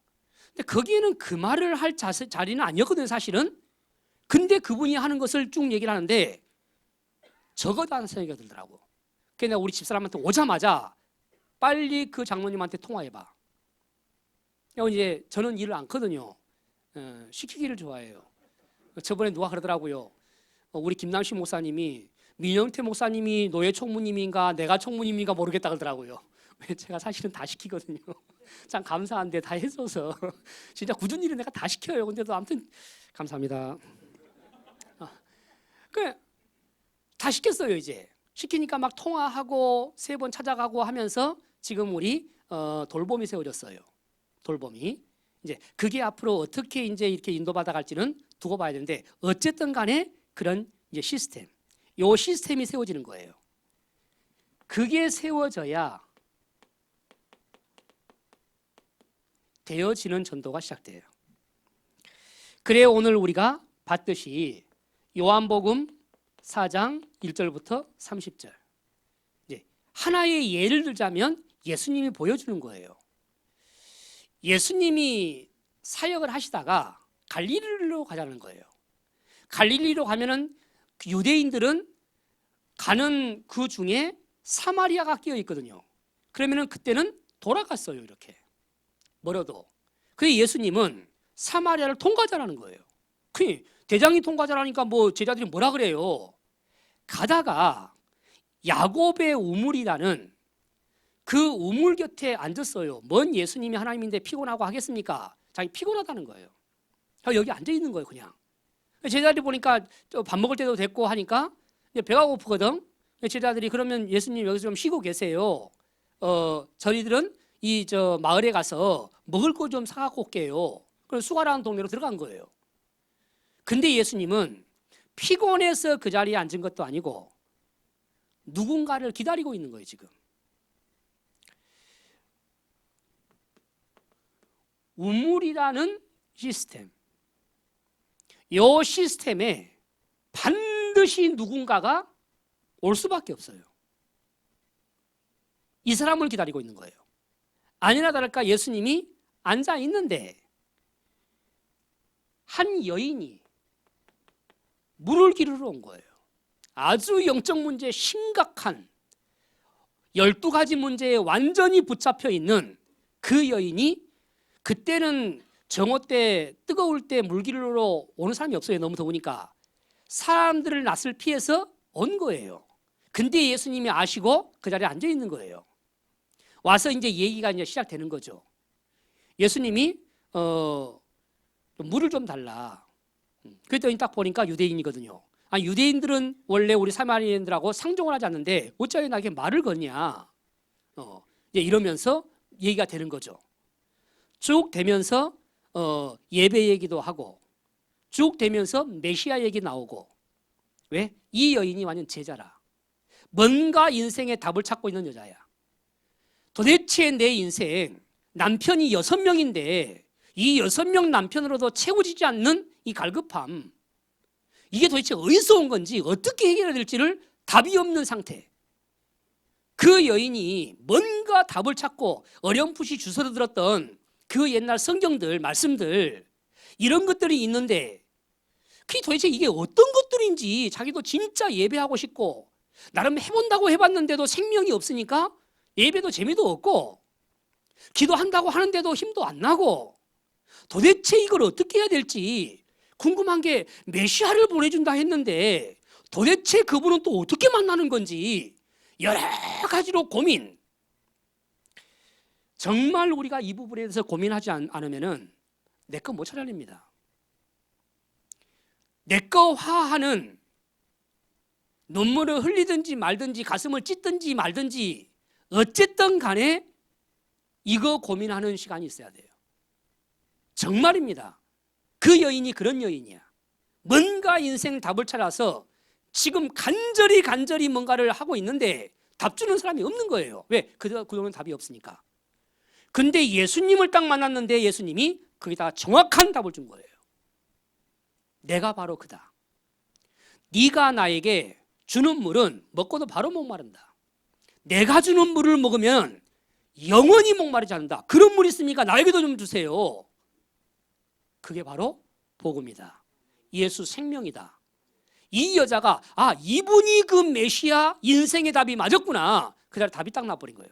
근데 거기에는 그 말을 할 자리는 아니었거든요, 사실은. 근데 그분이 하는 것을 쭉 얘기를 하는데 저거다는 생각이 들더라고. 그래서 내가 우리 집사람한테 오자마자 빨리 그 장로님한테 통화해봐. 이제 저는 일을 않거든요. 시키기를 좋아해요. 저번에 누가 그러더라고요. 우리 김남식 목사님이 민영태 목사님이 노예 총무님인가 내가 총무님인가 모르겠다 그러더라고요. 왜 제가 사실은 다 시키거든요. 참 감사한데 다 해줘서 진짜 굳은 일은 내가 다 시켜요. 근데도 아무튼 감사합니다. 다 시켰어요. 이제 시키니까 막 통화하고 3번 찾아가고 하면서 지금 우리 돌봄이 세워졌어요. 돌봄이 이제 그게 앞으로 어떻게 이제 이렇게 인도받아 갈지는 두고 봐야 되는데 어쨌든 간에 그런 이제 시스템, 요 시스템이 세워지는 거예요. 그게 세워져야 되어지는 전도가 시작돼요. 그래 오늘 우리가 봤듯이 요한복음 4장 1절부터 30절 이제 하나의 예를 들자면 예수님이 보여주는 거예요. 예수님이 사역을 하시다가 갈릴리로 가자는 거예요. 갈릴리로 가면은 유대인들은 가는 그 중에 사마리아가 끼어 있거든요. 그러면은 그때는 돌아갔어요. 이렇게 멀어도. 그래서 예수님은 사마리아를 통과하자라는 거예요. 그 대장이 통과하자라니까 뭐 제자들이 뭐라 그래요. 가다가 야곱의 우물이라는 그 우물 곁에 앉았어요. 뭔 예수님이 하나님인데 피곤하고 하겠습니까? 자기 피곤하다는 거예요. 여기 앉아 있는 거예요, 그냥. 제자들이 보니까 밥 먹을 때도 됐고 하니까 배가 고프거든. 제자들이 그러면 예수님 여기서 좀 쉬고 계세요. 저희들은 이 마을에 가서 먹을 거 좀 사갖고 올게요. 그래서 수가라는 동네로 들어간 거예요. 근데 예수님은 피곤해서 그 자리에 앉은 것도 아니고 누군가를 기다리고 있는 거예요, 지금. 우물이라는 시스템. 이 시스템에 반드시 누군가가 올 수밖에 없어요. 이 사람을 기다리고 있는 거예요. 아니나 다를까 예수님이 앉아 있는데 한 여인이 물을 기르러 온 거예요. 아주 영적 문제 심각한 12가지 문제에 완전히 붙잡혀 있는 그 여인이, 그때는 정오 때 뜨거울 때 물 기르러 오는 사람이 없어요. 너무 더우니까. 사람들을 낯을 피해서 온 거예요. 근데 예수님이 아시고 그 자리에 앉아 있는 거예요. 와서 이제 얘기가 이제 시작되는 거죠. 예수님이 물을 좀 달라. 그랬더니 딱 보니까 유대인이거든요. 유대인들은 원래 우리 사마리아인들하고 상종을 하지 않는데 어쩌면 나에게 말을 거냐. 이제 이러면서 얘기가 되는 거죠. 쭉 되면서 예배 얘기도 하고 쭉 되면서 메시아 얘기 나오고. 왜? 이 여인이 완전 제자라. 뭔가 인생의 답을 찾고 있는 여자야. 도대체 내 인생 남편이 6명인데 이 6명 남편으로도 채워지지 않는 이 갈급함, 이게 도대체 어디서 온 건지 어떻게 해결해야 될지를 답이 없는 상태. 그 여인이 뭔가 답을 찾고 어렴풋이 주워서 들었던 그 옛날 성경들, 말씀들, 이런 것들이 있는데 그게 도대체 이게 어떤 것들인지 자기도 진짜 예배하고 싶고 나름 해본다고 해봤는데도 생명이 없으니까 예배도 재미도 없고 기도한다고 하는데도 힘도 안 나고 도대체 이걸 어떻게 해야 될지 궁금한 게, 메시아를 보내준다 했는데 도대체 그분은 또 어떻게 만나는 건지 여러 가지로 고민. 정말 우리가 이 부분에 대해서 고민하지 않으면 내 거 못 찾아냅니다. 내 거화하는, 눈물을 흘리든지 말든지 가슴을 찢든지 말든지 어쨌든 간에 이거 고민하는 시간이 있어야 돼요. 정말입니다. 그 여인이 그런 여인이야. 뭔가 인생 답을 찾아서 지금 간절히 뭔가를 하고 있는데 답 주는 사람이 없는 거예요. 왜? 그동안 답이 없으니까. 근데 예수님을 딱 만났는데 예수님이 거기다 정확한 답을 준 거예요. 내가 바로 그다. 네가 나에게 주는 물은 먹고도 바로 목마른다. 내가 주는 물을 먹으면 영원히 목마르지 않는다. 그런 물 있습니까? 나에게도 좀 주세요. 그게 바로 복음이다. 예수 생명이다. 이 여자가 이분이 그 메시아 인생의 답이 맞았구나. 그날 답이 딱 나버린 거예요.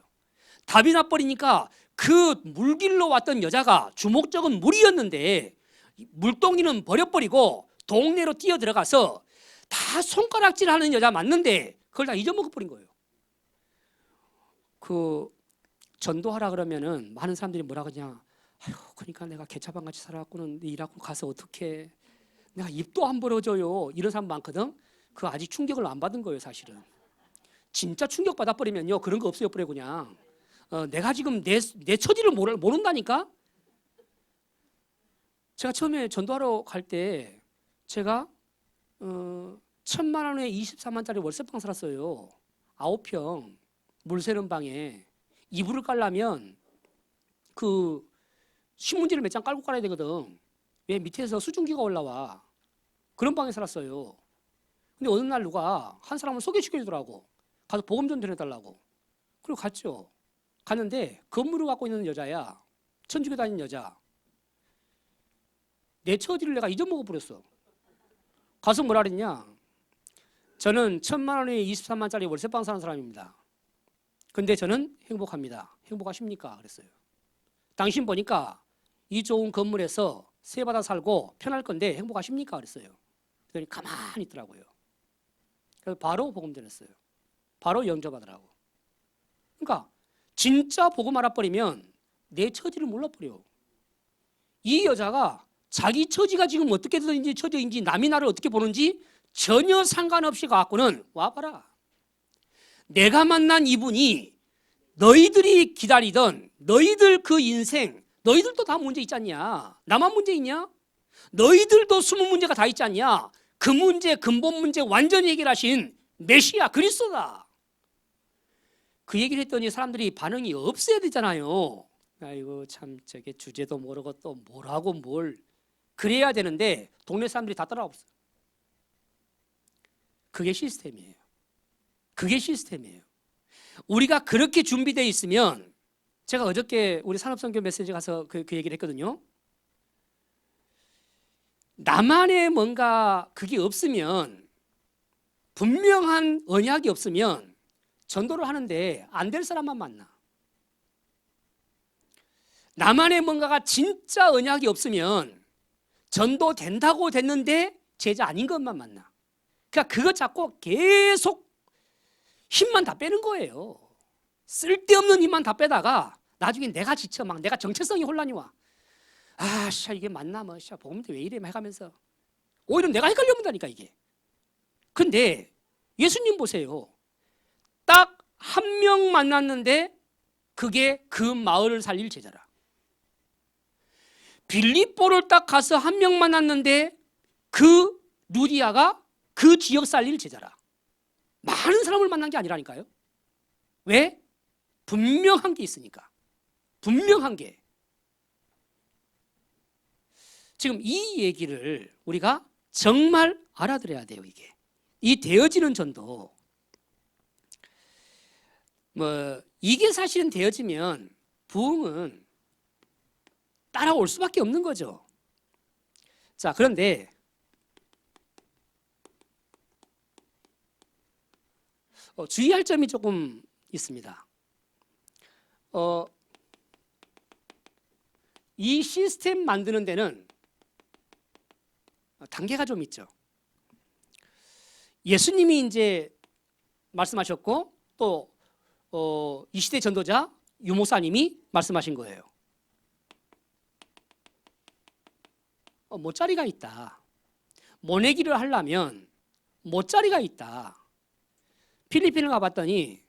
답이 나버리니까 그 물길로 왔던 여자가 주목적은 물이었는데 물동이는 버려버리고 동네로 뛰어 들어가서 다 손가락질하는 여자 맞는데 그걸 다 잊어먹어버린 거예요. 그 전도하라 그러면은 많은 사람들이 뭐라 그러냐. 그러니까 내가 개차반같이 살아갖고는 일하고 가서 어떻게, 내가 입도 안 벌어져요. 이런 사람 많거든. 그 아직 충격을 안 받은 거예요, 사실은. 진짜 충격 받아버리면요, 그런 거 없어요, 버려 그냥. 내가 지금 내 처지를 모른다니까. 제가 처음에 전도하러 갈 때 제가 1,000만 원에 24만짜리 월세방 살았어요. 9평 물 새는 방에. 이불을 깔려면 그 신문지를 몇 장 깔고 깔아야 되거든. 왜? 밑에서 수증기가 올라와. 그런 방에 살았어요. 근데 어느 날 누가 한 사람을 소개시켜주더라고. 가서 보험 좀 전해달라고. 그리고 갔죠. 갔는데 건물을 갖고 있는 여자야. 천주교 다니는 여자. 내 처지를 내가 잊어먹어 버렸어. 가서 뭐라 그랬냐. 저는 1,000만 원에 23만짜리 월세방 사는 사람입니다. 근데 저는 행복합니다. 행복하십니까? 그랬어요. 당신 보니까 이 좋은 건물에서 세 받아 살고 편할 건데 행복하십니까? 그랬어요. 그랬더니 가만히 있더라고요. 그래서 바로 복음 전했어요. 바로 영접하더라고. 그러니까 진짜 보고 말아버리면 내 처지를 몰라버려. 이 여자가 자기 처지가 지금 어떻게 되는지 처지인지 남이 나를 어떻게 보는지 전혀 상관없이 갖고는 와봐라. 내가 만난 이분이 너희들이 기다리던 너희들 그 인생, 너희들도 다 문제 있지 않냐? 나만 문제 있냐? 너희들도 숨은 문제가 다 있지 않냐? 그 문제, 근본 문제 완전히 해결하신 메시아 그리스도다. 그 얘기를 했더니 사람들이 반응이 없어야 되잖아요. 아이고 참 저게 주제도 모르고 또 뭐라고 뭘 그래야 되는데 동네 사람들이 다 따라왔어요. 그게 시스템이에요. 그게 시스템이에요. 우리가 그렇게 준비되어 있으면, 제가 어저께 우리 산업선교 메시지 가서 그 얘기를 했거든요. 나만의 뭔가 그게 없으면, 분명한 언약이 없으면 전도를 하는데 안 될 사람만 만나. 나만의 뭔가가 진짜 언약이 없으면 전도 된다고 됐는데 제자 아닌 것만 만나. 그러니까 그거 잡고 계속 힘만 다 빼는 거예요. 쓸데없는 힘만 다 빼다가 나중에 내가 지쳐, 막 내가 정체성이 혼란이 와. 아, 씨, 이게 맞나, 뭐, 씨, 복음도 왜 이래, 해가면서 오히려 내가 헷갈려본다니까 이게. 근데 예수님 보세요. 딱 한 명 만났는데 그게 그 마을을 살릴 제자라. 빌립보를 딱 가서 한 명 만났는데 그 루디아가 그 지역 살릴 제자라. 많은 사람을 만난 게 아니라니까요. 왜? 분명한 게 있으니까. 분명한 게. 지금 이 얘기를 우리가 정말 알아들어야 돼요. 이게. 이 되어지는 전도. 이게 사실은 되어지면 부흥은 따라올 수밖에 없는 거죠. 자, 그런데 주의할 점이 조금 있습니다. 이 시스템 만드는 데는 단계가 좀 있죠. 예수님이 이제 말씀하셨고 또 이 시대 전도자 유목사님이 말씀하신 거예요. 모짜리가 있다. 모내기를 하려면 모짜리가 있다. 필리핀을 가봤더니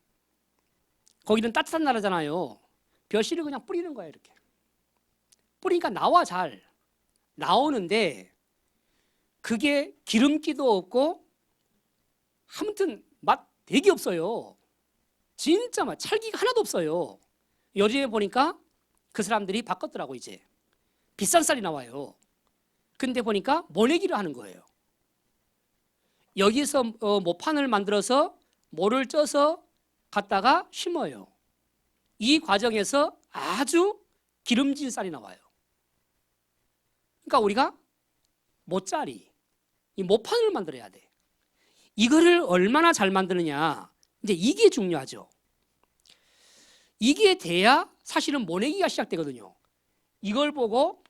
거기는 따뜻한 나라잖아요. 벼씨를 그냥 뿌리는 거야 이렇게. 뿌리니까 나와 잘 나오는데 그게 기름기도 없고 아무튼 맛 되게 없어요. 진짜 맛 찰기가 하나도 없어요. 요즘에 보니까 그 사람들이 바꿨더라고. 이제 비싼 쌀이 나와요. 근데 보니까 모내기를 하는 거예요. 여기서 모판을 만들어서 모를 쪄서 갖다가 심어요. 이 과정에서 아주 기름진 쌀이 나와요. 그러니까 우리가 모짜리, 이 모판을 만들어야 돼. 이거를 얼마나 잘 만드느냐, 이제 이게 중요하죠. 이게 돼야 사실은 모내기가 시작되거든요. 이걸 보고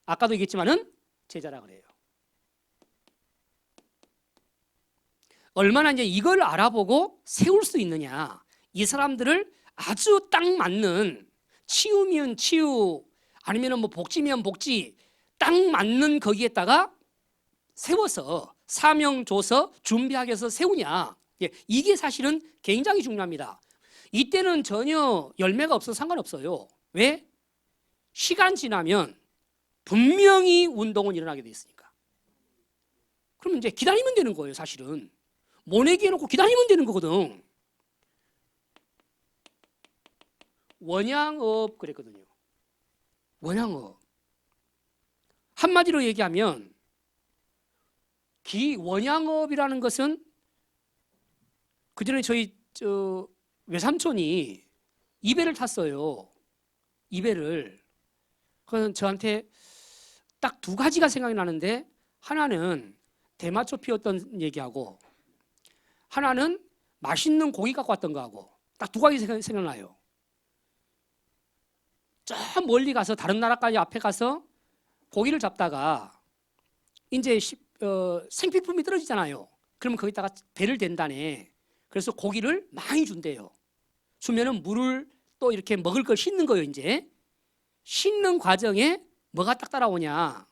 아까도 얘기했지만은 제자라 그래요. 얼마나 이제 이걸 알아보고 세울 수 있느냐. 이 사람들을 아주 딱 맞는, 치우면 치유, 아니면 뭐 복지면 복지, 딱 맞는 거기에다가 세워서 사명 줘서 준비하게 해서 세우냐. 이게 사실은 굉장히 중요합니다. 이때는 전혀 열매가 없어서 상관없어요. 왜? 시간 지나면 분명히 운동은 일어나게 돼 있으니까. 그럼 이제 기다리면 되는 거예요, 사실은. 모내기 해놓고 기다리면 되는 거거든. 원양업 그랬거든요. 원양업. 한마디로 얘기하면 원양업이라는 것은 그전에 저희 외삼촌이 이배를 탔어요. 이배를. 그래서 저한테 딱 두 가지가 생각이 나는데, 하나는 대마초 피웠던 얘기하고 하나는 맛있는 고기 갖고 왔던 거하고, 딱 두 가지 생각나요. 저 멀리 가서 다른 나라까지 앞에 가서 고기를 잡다가 이제 생필품이 떨어지잖아요. 그러면 거기다가 배를 댄다네. 그래서 고기를 많이 준대요. 주면은 물을 또 이렇게 먹을 걸 씻는 거예요. 이제 씻는 과정에 뭐가 딱 따라오냐,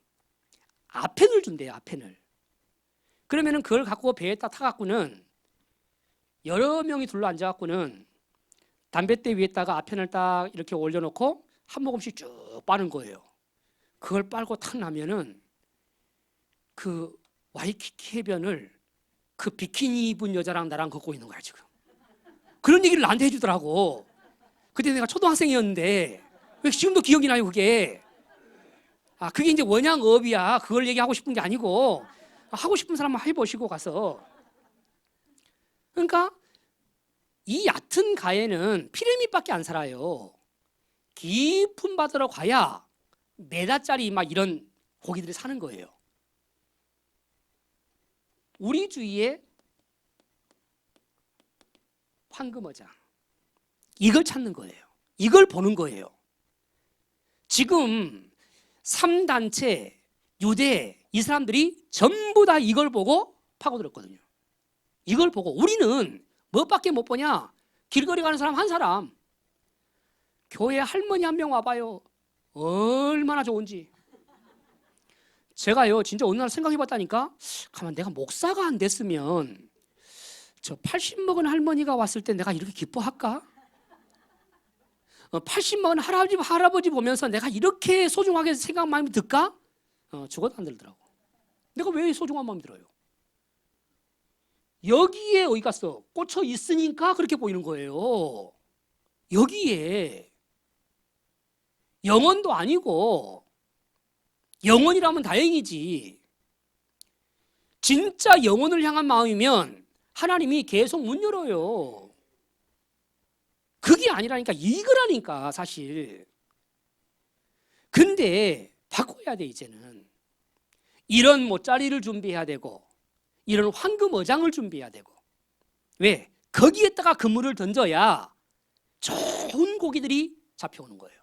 아펜을 준대요. 아펜을. 그러면은 그걸 갖고 배에 딱 타갖고는 여러 명이 둘러앉아갖고는 담뱃대 위에다가 아펜을 딱 이렇게 올려놓고 한 모금씩 쭉 빠는 거예요. 그걸 빨고 탁 나면은 그 와이키키 해변을 그 비키니 입은 여자랑 나랑 걷고 있는 거야 지금. 그런 얘기를 나한테 해주더라고. 그때 내가 초등학생이었는데 왜 지금도 기억이 나요 그게. 그게 이제 원양어업이야. 그걸 얘기하고 싶은 게 아니고 하고 싶은 사람만 해보시고 가서. 그러니까 이 얕은 가에는 피라밋밖에 안 살아요. 깊은 바다로 가야 메다짜리 막 이런 고기들이 사는 거예요. 우리 주위에 황금어장, 이걸 찾는 거예요. 이걸 보는 거예요. 지금 3단체, 유대, 이 사람들이 전부 다 이걸 보고 파고들었거든요. 이걸 보고 우리는 뭐밖에 못 보냐? 길거리 가는 사람 한 사람, 교회 할머니 한 명 와봐요. 얼마나 좋은지. 제가요 진짜 어느 날 생각해봤다니까, 가만 내가 목사가 안 됐으면 저 80 먹은 할머니가 왔을 때 내가 이렇게 기뻐할까? 80 먹은 할아버지 보면서 내가 이렇게 소중하게 생각 마음이 들까? 죽어도 안 들더라고. 내가 왜 소중한 마음이 들어요? 여기에 어디 갔어? 꽂혀 있으니까 그렇게 보이는 거예요. 여기에 영혼도 아니고, 영혼이라면 다행이지. 진짜 영혼을 향한 마음이면 하나님이 계속 문 열어요. 그게 아니라니까, 이거라니까 사실. 근데 바꿔야 돼. 이제는 이런 모짜리를 준비해야 되고, 이런 황금 어장을 준비해야 되고. 왜? 거기에다가 그물을 던져야 좋은 고기들이 잡혀오는 거예요.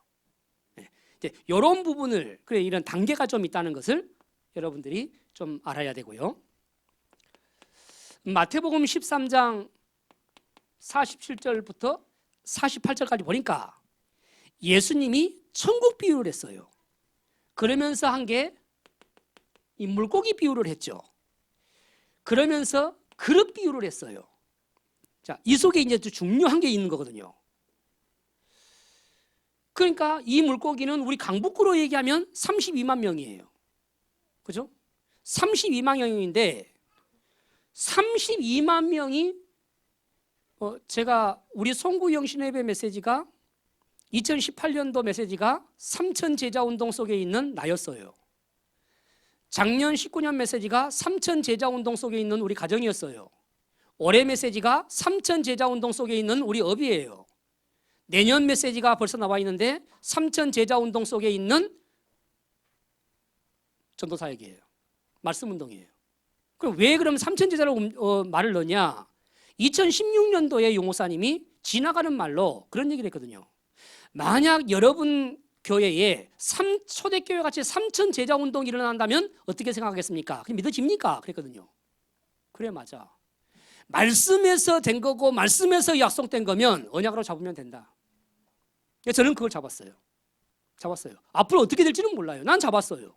이제 이런 부분을, 그래, 이런 단계가 좀 있다는 것을 여러분들이 좀 알아야 되고요. 마태복음 13장 47절부터 48절까지 보니까 예수님이 천국 비유를 했어요. 그러면서 한 게 이 물고기 비유를 했죠. 그러면서 그릇 비유를 했어요. 자, 이 속에 이제 중요한 게 있는 거거든요. 그러니까 이 물고기는 우리 강북구로 얘기하면 32만 명이에요. 그죠? 32만 명인데 32만 명이 제가 우리 송구영 신예배 메시지가 2018년도 메시지가 삼천 제자 운동 속에 있는 나였어요. 작년 19년 메시지가 삼천 제자 운동 속에 있는 우리 가정이었어요. 올해 메시지가 삼천 제자 운동 속에 있는 우리 업이에요. 내년 메시지가 벌써 나와 있는데 삼천 제자 운동 속에 있는 전도사역이에요. 말씀 운동이에요. 그럼 왜 그럼 삼천 제자로 말을 넣냐? 2016년도에 용호사님이 지나가는 말로 그런 얘기를 했거든요. 만약 여러분 교회에 초대교회 같이 삼천 제자 운동이 일어난다면 어떻게 생각하겠습니까? 그게 믿어집니까? 그랬거든요. 그래, 맞아. 말씀에서 된 거고 말씀에서 약속된 거면 언약으로 잡으면 된다. 저는 그걸 잡았어요. 앞으로 어떻게 될지는 몰라요. 난 잡았어요.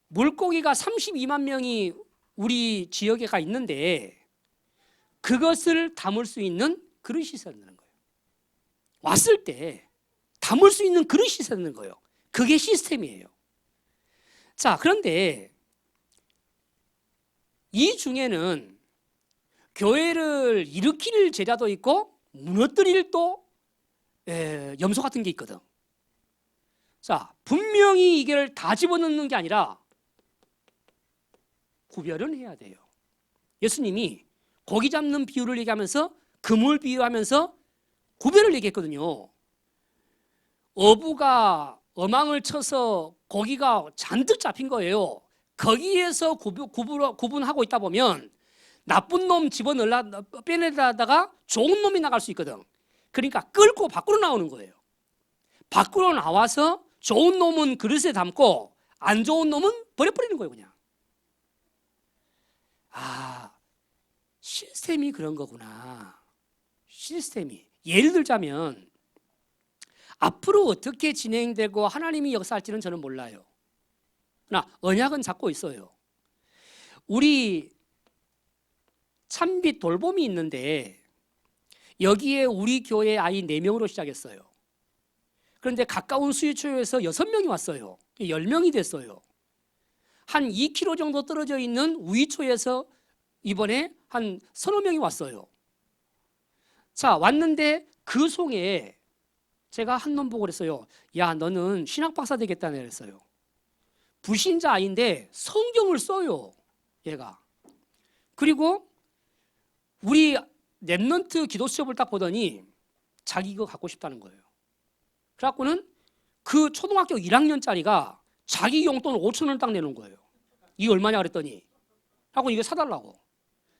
물고기가 32만 명이 우리 지역에가 있는데 그것을 담을 수 있는 그릇이 있어야 되는 거예요. 왔을 때 담을 수 있는 그릇이 있어야 되는 거예요. 그게 시스템이에요. 자, 그런데 이 중에는 교회를 일으킬 제자도 있고 무너뜨릴 또 염소 같은 게 있거든. 자, 분명히 이걸 다 집어넣는 게 아니라 구별은 해야 돼요. 예수님이 고기 잡는 비유를 얘기하면서 그물 비유하면서 구별을 얘기했거든요. 어부가 어망을 쳐서 고기가 잔뜩 잡힌 거예요. 거기에서 구분하고 있다 보면 나쁜 놈 빼내다가 좋은 놈이 나갈 수 있거든. 그러니까 끌고 밖으로 나오는 거예요. 밖으로 나와서 좋은 놈은 그릇에 담고 안 좋은 놈은 버려버리는 거예요. 그냥. 시스템이 그런 거구나. 시스템이. 예를 들자면 앞으로 어떻게 진행되고 하나님이 역사할지는 저는 몰라요. 그러나 언약은 잡고 있어요. 우리 참빛 돌봄이 있는데 여기에 우리 교회 아이 4명으로 시작했어요. 그런데 가까운 수유초에서 6명이 왔어요. 10명이 됐어요. 한 2km 정도 떨어져 있는 우이초에서 이번에 한 서너 명이 왔어요. 자, 왔는데 그 송에 제가 한 놈 보고 그랬어요. 야, 너는 신학박사 되겠다네 그랬어요. 불신자 아이인데 성경을 써요, 얘가. 그리고 우리 랩넌트 기도 수업을 딱 보더니 자기 이거 갖고 싶다는 거예요. 그래갖고는 그 초등학교 1학년짜리가 자기 용돈 5,000원 딱 내놓은 거예요. 이게 얼마냐 그랬더니 하고 이거 사달라고.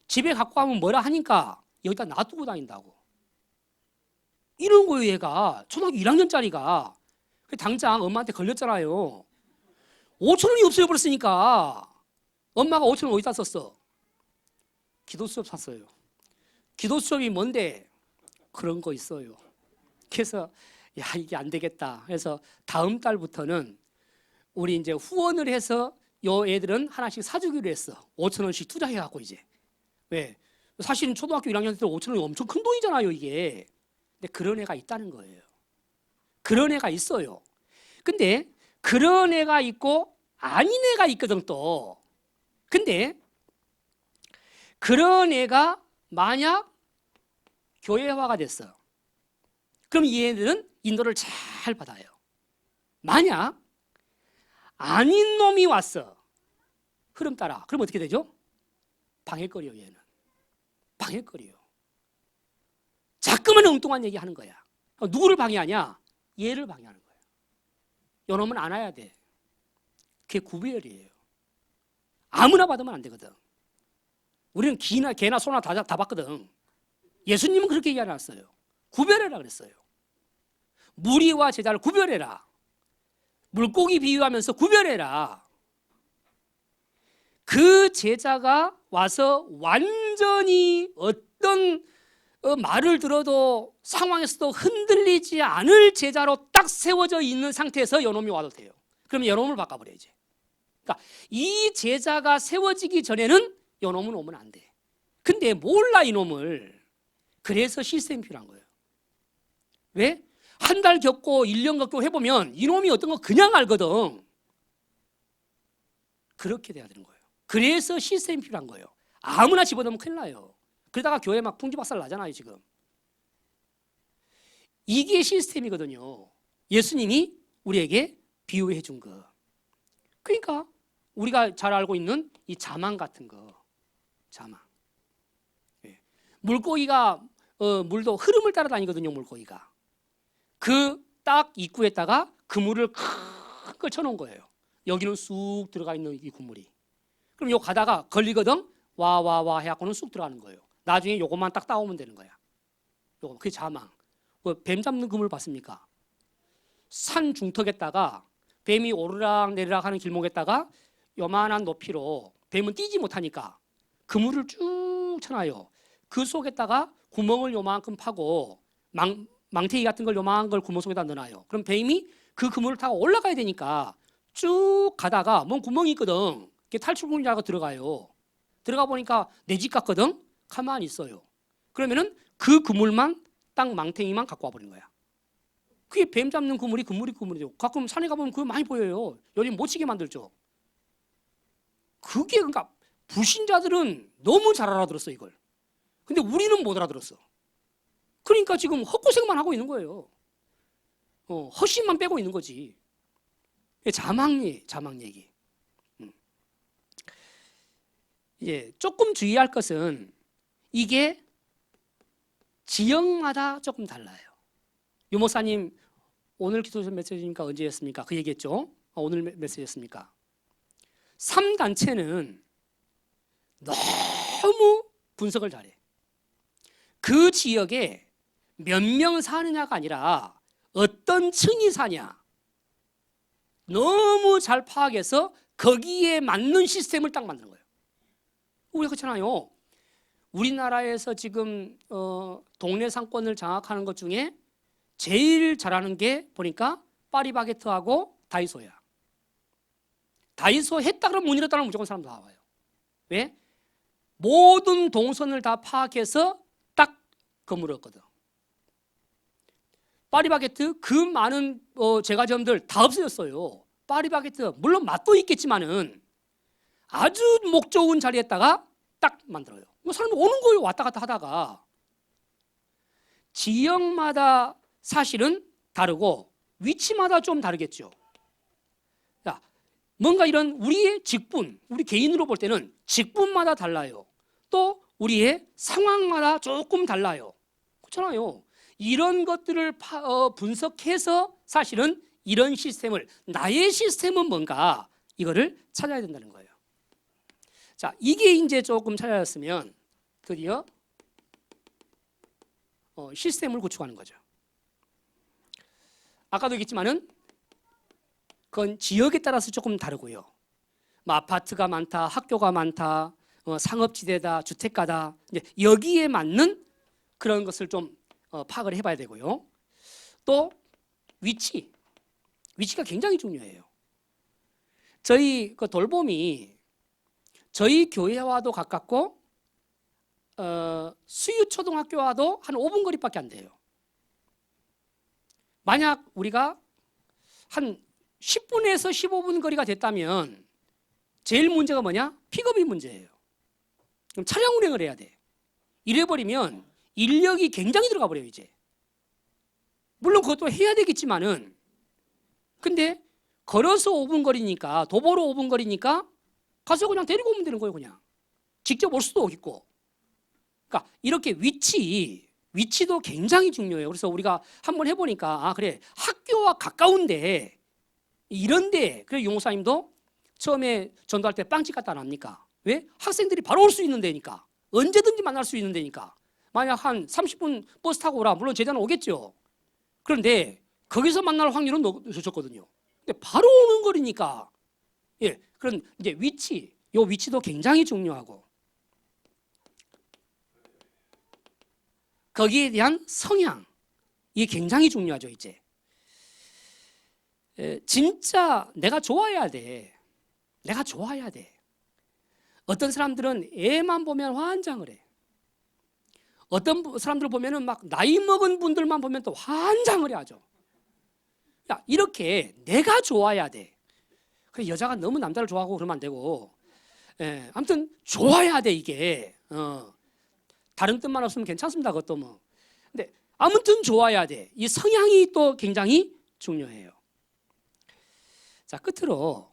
집에 갖고 가면 뭐라 하니까 여기다 놔두고 다닌다고. 이런 거예요. 얘가 초등학교 1학년짜리가. 당장 엄마한테 걸렸잖아요. 5,000원이 없어져 버렸으니까 엄마가 5,000원 어디다 썼어? 기도 수업 샀어요. 기도 수업이 뭔데? 그런 거 있어요. 그래서 야, 이게 안 되겠다. 그래서 다음 달부터는 우리 이제 후원을 해서 요 애들은 하나씩 사주기로 했어. 5,000원씩 투자해갖고 이제. 왜? 사실은 초등학교 1학년 때 5,000원이 엄청 큰 돈이잖아요, 이게. 근데 그런 애가 있다는 거예요. 그런 애가 있어요. 근데 그런 애가 있고 아닌 애가 있거든 또. 근데 그런 애가 만약 교회화가 됐어. 그럼 이 애들은 인도를 잘 받아요. 만약 아닌 놈이 왔어. 흐름 따라. 그럼 어떻게 되죠? 방해거리요, 얘는. 방해거리요. 자꾸만 엉뚱한 얘기 하는 거야. 누구를 방해하냐? 얘를 방해하는 거야. 요놈은 안 와야 돼. 그게 구별이에요. 아무나 받으면 안 되거든. 우리는 개나 소나 다 받거든. 예수님은 그렇게 얘기 안 했어요. 구별해라 그랬어요. 무리와 제자를 구별해라. 물고기 비유하면서 구별해라. 그 제자가 와서 완전히 어떤 말을 들어도 상황에서도 흔들리지 않을 제자로 딱 세워져 있는 상태에서 요놈이 와도 돼요. 그러면 요놈을 바꿔버려야지. 그러니까 이 제자가 세워지기 전에는 요놈은 오면 안 돼. 근데 몰라 이놈을. 그래서 시스템이 필요한 거예요. 왜? 한 달 겪고 1년 겪고 해보면 이놈이 어떤 거 그냥 알거든. 그렇게 돼야 되는 거예요. 그래서 시스템이 필요한 거예요. 아무나 집어넣으면 큰일 나요. 그러다가 교회 막 풍지박살 나잖아요 지금. 이게 시스템이거든요. 예수님이 우리에게 비유해 준 거. 그러니까 우리가 잘 알고 있는 이 자망 같은 거. 자망. 물고기가 물도 흐름을 따라다니거든요. 물고기가. 그 딱 입구에다가 그물을 큰 걸 쳐놓은 거예요. 여기는 쑥 들어가 있는 이 그물이. 그럼 요 가다가 걸리거든. 와 해갖고는 쑥 들어가는 거예요. 나중에 요것만 딱 따오면 되는 거야. 요거 그게 자망. 뱀 잡는 그물 봤습니까? 산 중턱에다가 뱀이 오르락 내리락 하는 길목에다가 요만한 높이로 뱀은 뛰지 못하니까 그물을 쭉 쳐놔요. 그 속에다가 구멍을 요만큼 파고 망태기 같은 걸 요만한 걸 구멍 속에다 넣어놔요. 그럼 뱀이 그 그물을 타고 올라가야 되니까 쭉 가다가 뭔 구멍이 있거든. 그게 탈출구이라고 들어가요. 들어가 보니까 내 집 같거든. 가만히 있어요. 그러면은 그 그물만 딱 망탱이만 갖고 와버린 거야. 그게 뱀 잡는 그물이죠. 가끔 산에 가보면 그거 많이 보여요. 여기 못 치게 만들죠. 그게 그러니까 불신자들은 너무 잘 알아들었어 이걸. 근데 우리는 못 알아들었어. 그러니까 지금 헛고생만 하고 있는 거예요. 헛심만 빼고 있는 거지. 자망 얘기. 이제 조금 주의할 것은 이게 지역마다 조금 달라요. 유 목사님 오늘 기도 메시지니까 언제였습니까? 그 얘기했죠. 오늘 메시지였습니까? 3단체는 너무 분석을 잘해. 그 지역에 몇 명 사느냐가 아니라 어떤 층이 사냐. 너무 잘 파악해서 거기에 맞는 시스템을 딱 만드는 거예요. 우리가 그렇잖아요. 우리나라에서 지금 동네 상권을 장악하는 것 중에 제일 잘하는 게 보니까 파리바게트하고 다이소야. 다이소 했다 그러면 문 열었다면 무조건 사람 다 와요. 왜? 모든 동선을 다 파악해서 딱 건물을 얻거든. 파리바게트 그 많은 제과점들 다 없어졌어요. 파리바게트 물론 맛도 있겠지만은 아주 목 좋은 자리에다가 딱 만들어요. 사람이 오는 거예요. 왔다 갔다 하다가. 지역마다 사실은 다르고 위치마다 좀 다르겠죠. 자, 뭔가 이런 우리의 직분, 우리 개인으로 볼 때는 직분마다 달라요. 또 우리의 상황마다 조금 달라요. 그렇잖아요. 이런 것들을 분석해서 사실은 이런 시스템을, 나의 시스템은 뭔가 이거를 찾아야 된다는 거예요. 자, 이게 이제 조금 찾아졌으면 드디어 시스템을 구축하는 거죠. 아까도 얘기했지만은 그건 지역에 따라서 조금 다르고요. 뭐 아파트가 많다, 학교가 많다, 상업지대다, 주택가다, 이제 여기에 맞는 그런 것을 좀 파악을 해봐야 되고요. 또 위치가 굉장히 중요해요. 저희 그 돌봄이 저희 교회와도 가깝고 수유초등학교와도 한 5분 거리밖에 안 돼요. 만약 우리가 한 10분에서 15분 거리가 됐다면 제일 문제가 뭐냐? 픽업이 문제예요. 그럼 차량 운행을 해야 돼. 이래버리면 인력이 굉장히 들어가 버려요, 이제. 물론 그것도 해야 되겠지만은, 근데 걸어서 5분 거리니까, 도보로 5분 거리니까 가서 그냥 데리고 오면 되는 거예요, 그냥. 직접 올 수도 있고. 그러니까 이렇게 위치도 굉장히 중요해요. 그래서 우리가 한번 해보니까, 아, 그래, 학교와 가까운데, 이런데, 그래, 용호사님도 처음에 전도할 때 빵집 갔다 안 합니까? 왜? 학생들이 바로 올 수 있는 데니까. 언제든지 만날 수 있는 데니까. 만약 한 30분 버스 타고 오라. 물론 제자는 오겠죠. 그런데 거기서 만날 확률은 적거든요. 근데 바로 오는 거리니까. 예, 그런 이제 위치도 굉장히 중요하고. 거기에 대한 성향, 이게 굉장히 중요하죠, 이제. 진짜 내가 좋아야 돼. 내가 좋아야 돼. 어떤 사람들은 애만 보면 환장을 해. 어떤 사람들 보면은 막 나이 먹은 분들만 보면 또 환장을 하죠. 야, 이렇게 내가 좋아야 돼. 그래, 여자가 너무 남자를 좋아하고 그러면 안 되고, 아무튼 좋아야 돼, 이게. 다른 뜻만 없으면 괜찮습니다, 그것도 뭐. 근데 아무튼 좋아야 돼. 이 성향이 또 굉장히 중요해요. 자, 끝으로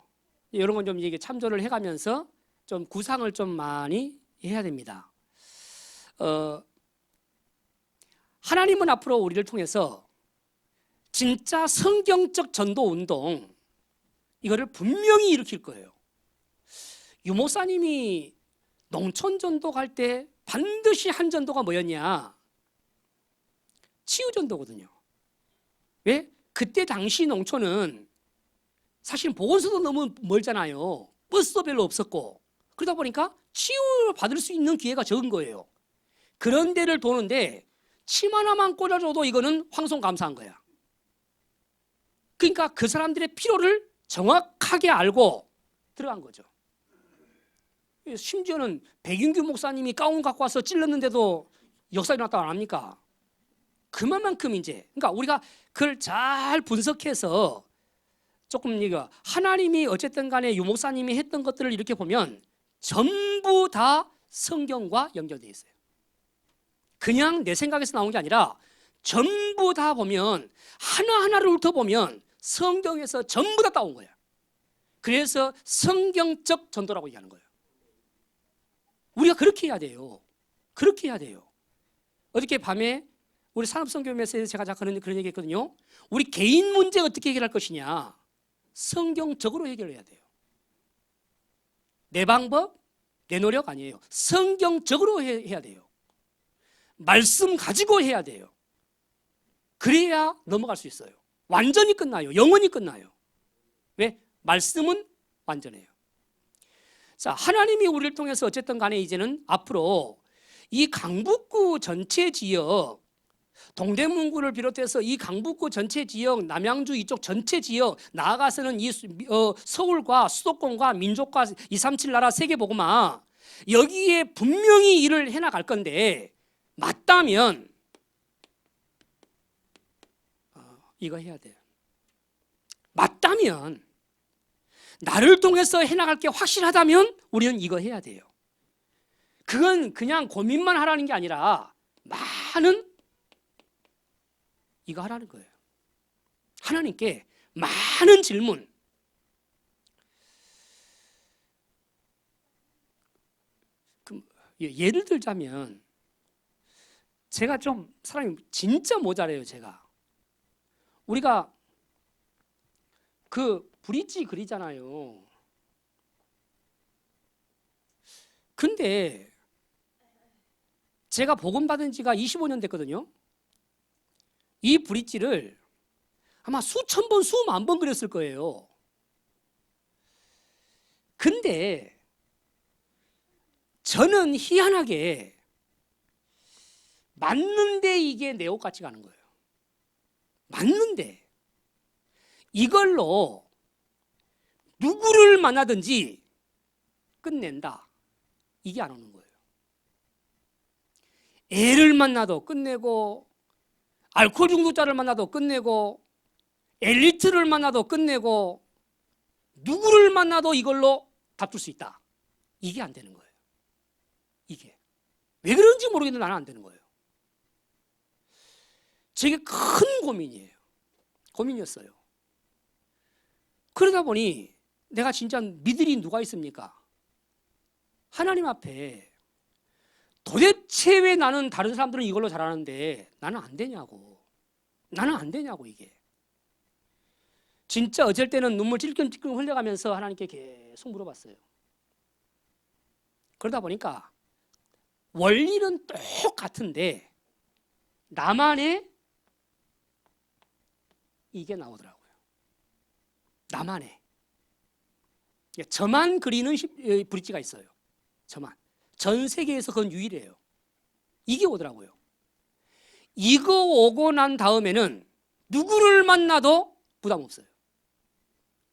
이런 건 좀 이게 참조를 해가면서 좀 구상을 좀 많이 해야 됩니다. 하나님은 앞으로 우리를 통해서 진짜 성경적 전도 운동, 이거를 분명히 일으킬 거예요. 유목사님이 농촌 전도 갈 때 반드시 한 전도가 뭐였냐? 치유 전도거든요. 왜? 그때 당시 농촌은 사실 보건소도 너무 멀잖아요. 버스도 별로 없었고. 그러다 보니까 치유를 받을 수 있는 기회가 적은 거예요. 그런 데를 도는데 침 하나만 꽂아줘도 이거는 황송감사한 거야. 그러니까 그 사람들의 필요를 정확하게 알고 들어간 거죠. 심지어는 백윤규 목사님이 가운 갖고 와서 찔렀는데도 역사 일어났다고 안 합니까? 그만큼 이제, 그러니까 우리가 그걸 잘 분석해서 조금 하나님이 어쨌든 간에 유 목사님이 했던 것들을 이렇게 보면 전부 다 성경과 연결되어 있어요. 그냥 내 생각에서 나온 게 아니라 전부 다 보면 하나하나를 훑어보면 성경에서 전부 다 따온 거야. 그래서 성경적 전도라고 얘기하는 거예요. 우리가 그렇게 해야 돼요. 그렇게 해야 돼요. 어저께 밤에 우리 산업선교회에서 제가 그런 얘기 했거든요. 우리 개인 문제 어떻게 해결할 것이냐. 성경적으로 해결해야 돼요. 내 방법, 내 노력 아니에요. 성경적으로 해야 돼요. 말씀 가지고 해야 돼요. 그래야 넘어갈 수 있어요. 완전히 끝나요. 영원히 끝나요. 왜? 말씀은 완전해요. 자, 하나님이 우리를 통해서 어쨌든 간에 이제는 앞으로 이 강북구 전체 지역, 동대문구를 비롯해서 이 강북구 전체 지역, 남양주 이쪽 전체 지역, 나아가서는 이 서울과 수도권과 민족과 237 나라 세계보고마, 여기에 분명히 일을 해나갈 건데, 맞다면 이거 해야 돼요. 맞다면, 나를 통해서 해나갈 게 확실하다면 우리는 이거 해야 돼요. 그건 그냥 고민만 하라는 게 아니라 많은 이거 하라는 거예요. 하나님께 많은 질문. 그럼 예를 들자면, 제가 좀 사람이 진짜 모자라요. 제가 우리가 그 브릿지 그리잖아요. 근데 제가 복음 받은 지가 25년 됐거든요. 이 브릿지를 아마 수천 번, 수만 번 그렸을 거예요. 근데 저는 희한하게 맞는데 이게 내 옷 같지가 않은 거예요. 맞는데 이걸로 누구를 만나든지 끝낸다. 이게 안 오는 거예요. 애를 만나도 끝내고, 알코올 중독자를 만나도 끝내고, 엘리트를 만나도 끝내고, 누구를 만나도 이걸로 다툴 수 있다. 이게 안 되는 거예요. 이게 왜 그런지 모르겠는데 나는 안 되는 거예요. 제게 큰 고민이었어요. 그러다 보니 내가 진짜 믿으리 누가 있습니까? 하나님 앞에 도대체 왜 나는 다른 사람들은 이걸로 잘하는데 나는 안 되냐고. 나는 안 되냐고. 이게 진짜 어쩔 때는 눈물 찔끔찔끔 흘려가면서 하나님께 계속 물어봤어요. 그러다 보니까 원리는 똑같은데 나만의 이게 나오더라고요. 나만의 저만 그리는 브릿지가 있어요. 저만. 전 세계에서 그건 유일해요. 이게 오더라고요. 이거 오고 난 다음에는 누구를 만나도 부담 없어요.